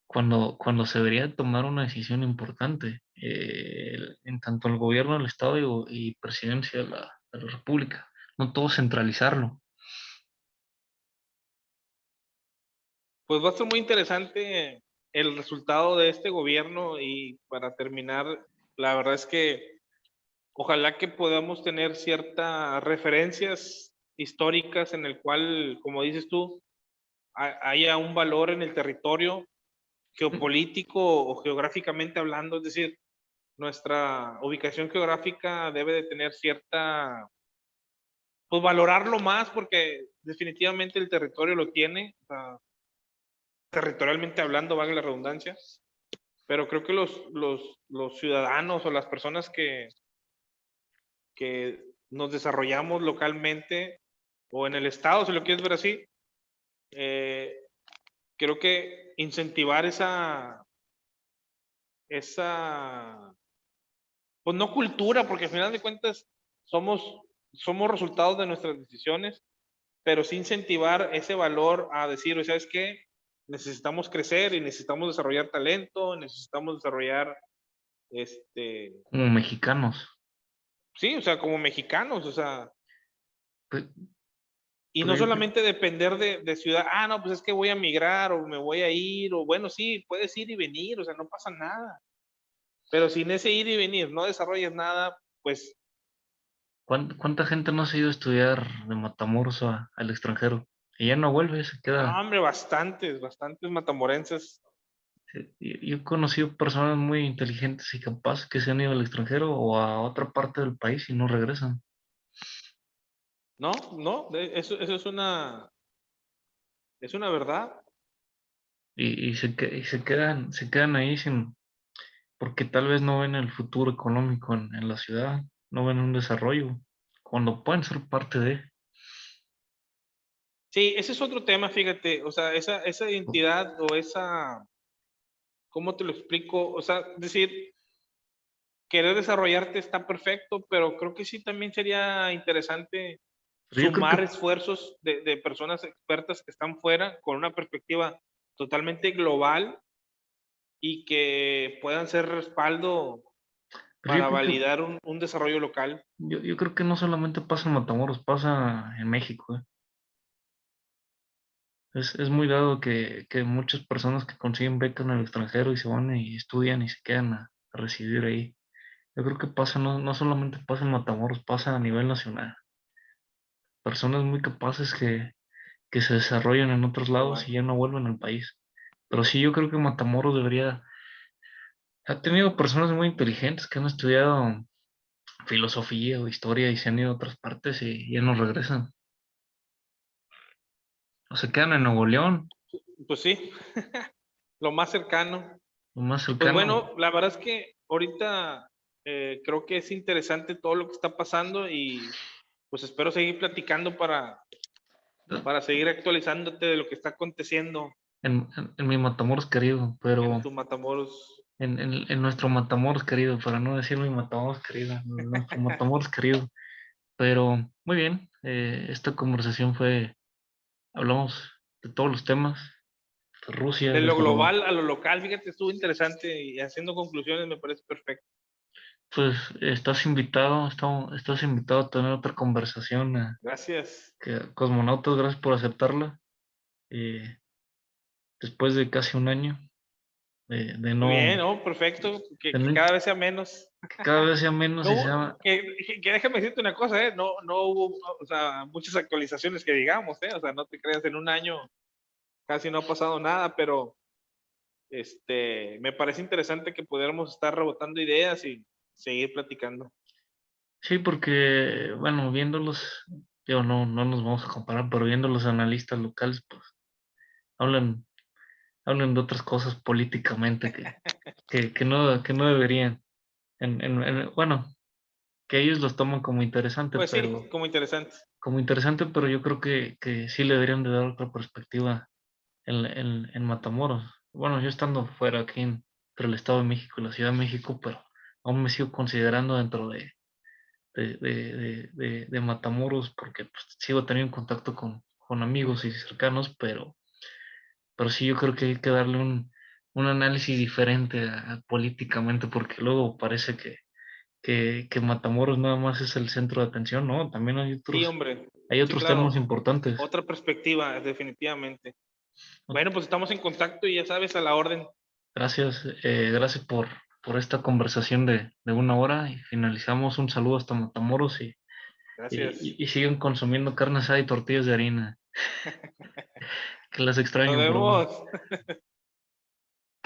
cuando se debería tomar una decisión importante en tanto el gobierno del Estado y presidencia de la República, no todo centralizarlo. Pues va a ser muy interesante el resultado de este gobierno y para terminar, la verdad es que ojalá que podamos tener ciertas referencias históricas en el cual, como dices tú, haya un valor en el territorio geopolítico o geográficamente hablando, es decir, nuestra ubicación geográfica debe de tener cierta, pues valorarlo más porque definitivamente el territorio lo tiene, o sea, territorialmente hablando, valga la redundancia, pero creo que los ciudadanos o las personas que nos desarrollamos localmente o en el estado, si lo quieres ver así, eh, creo que incentivar esa, pues no cultura, porque al final de cuentas somos, somos resultados de nuestras decisiones, pero sí incentivar ese valor a decir, ¿sabes qué? Necesitamos crecer y necesitamos desarrollar talento, necesitamos desarrollar, Como mexicanos. sí, o sea, como mexicanos, o sea, Pues, y pero no yo creo, solamente depender de ciudad, no, pues es que voy a migrar o me voy a ir, o bueno, sí, puedes ir y venir, o sea, no pasa nada. Pero sin ese ir y venir no desarrollas nada, pues, ¿cuánta gente no se ha ido a estudiar de Matamoros al extranjero? Y ya no vuelve, se no, queda. hombre, bastantes matamorenses. Yo he conocido personas muy inteligentes y capaces que se han ido al extranjero o a otra parte del país y no regresan. No, no, eso es una verdad. Y se quedan ahí porque tal vez no ven el futuro económico en la ciudad, no ven un desarrollo, cuando pueden ser parte de. Sí, ese es otro tema, fíjate, o sea, esa identidad o esa, ¿cómo te lo explico? O sea, decir, querer desarrollarte está perfecto, pero creo que sí también sería interesante Pero yo creo que, sumar esfuerzos de personas expertas que están fuera con una perspectiva totalmente global y que puedan ser respaldo pero yo para creo que, validar un desarrollo local. yo creo que no solamente pasa en Matamoros, pasa en México. Es muy dado que muchas personas que consiguen becas en el extranjero y se van y estudian y se quedan a residir ahí. Yo creo que pasa, no solamente pasa en Matamoros, pasa a nivel nacional. Personas muy capaces que se desarrollan en otros lados Igual. y ya no vuelven al país. Pero sí, yo creo que Matamoros ha tenido personas muy inteligentes que han estudiado filosofía o historia y se han ido a otras partes y ya no regresan. O se quedan en Nuevo León, Pues sí, lo más cercano. lo más Pues cercano. bueno, la verdad es que ahorita creo que es interesante todo lo que está pasando y pues espero seguir platicando para seguir actualizándote de lo que está aconteciendo En mi Matamoros querido, en pero tu Matamoros. en nuestro Matamoros querido, para no decir mi Matamoros querido, nuestro Matamoros querido. Pero muy bien, esta conversación hablamos de todos los temas, de Rusia, De de lo Salvador. global a lo local, fíjate, estuvo interesante y haciendo conclusiones me parece perfecto. Pues estás invitado a tener otra conversación, Gracias. Cosmonautas, gracias por aceptarla. Eh, Después de casi un año de Muy bien, no, ¿no? Perfecto. de Que no- cada vez sea menos. que cada vez sea menos No, y sea, que déjame decirte una cosa, ¿eh? No, no hubo, o sea, muchas actualizaciones que digamos, ¿eh? O sea, no te creas, en un año casi no ha pasado nada, pero me parece interesante que pudiéramos estar rebotando ideas y seguir platicando. sí, porque, bueno, viéndolos, yo no nos vamos a comparar, pero viendo los analistas locales, pues hablan, hablan de otras cosas políticamente que no deberían. Bueno, que ellos los toman como interesante, Pues sí, como interesante. como interesante, pero yo creo que sí le deberían de dar otra perspectiva en Matamoros. Bueno, yo estando fuera aquí entre el Estado de México y la Ciudad de México, pero aún me sigo considerando dentro de Matamoros porque pues, sigo teniendo contacto con amigos y cercanos, pero sí yo creo que hay que darle un análisis diferente políticamente porque luego parece que Matamoros nada más es el centro de atención, ¿no? También Sí, hombre. hay Sí, otros temas claro. importantes. Otra perspectiva, definitivamente. Bueno, pues estamos en contacto y ya sabes, a la orden. Gracias, gracias por esta conversación de una hora y finalizamos. Un saludo hasta Matamoros Gracias. y siguen consumiendo carne asada y tortillas de harina. Que las Nos extraño, bro. vemos.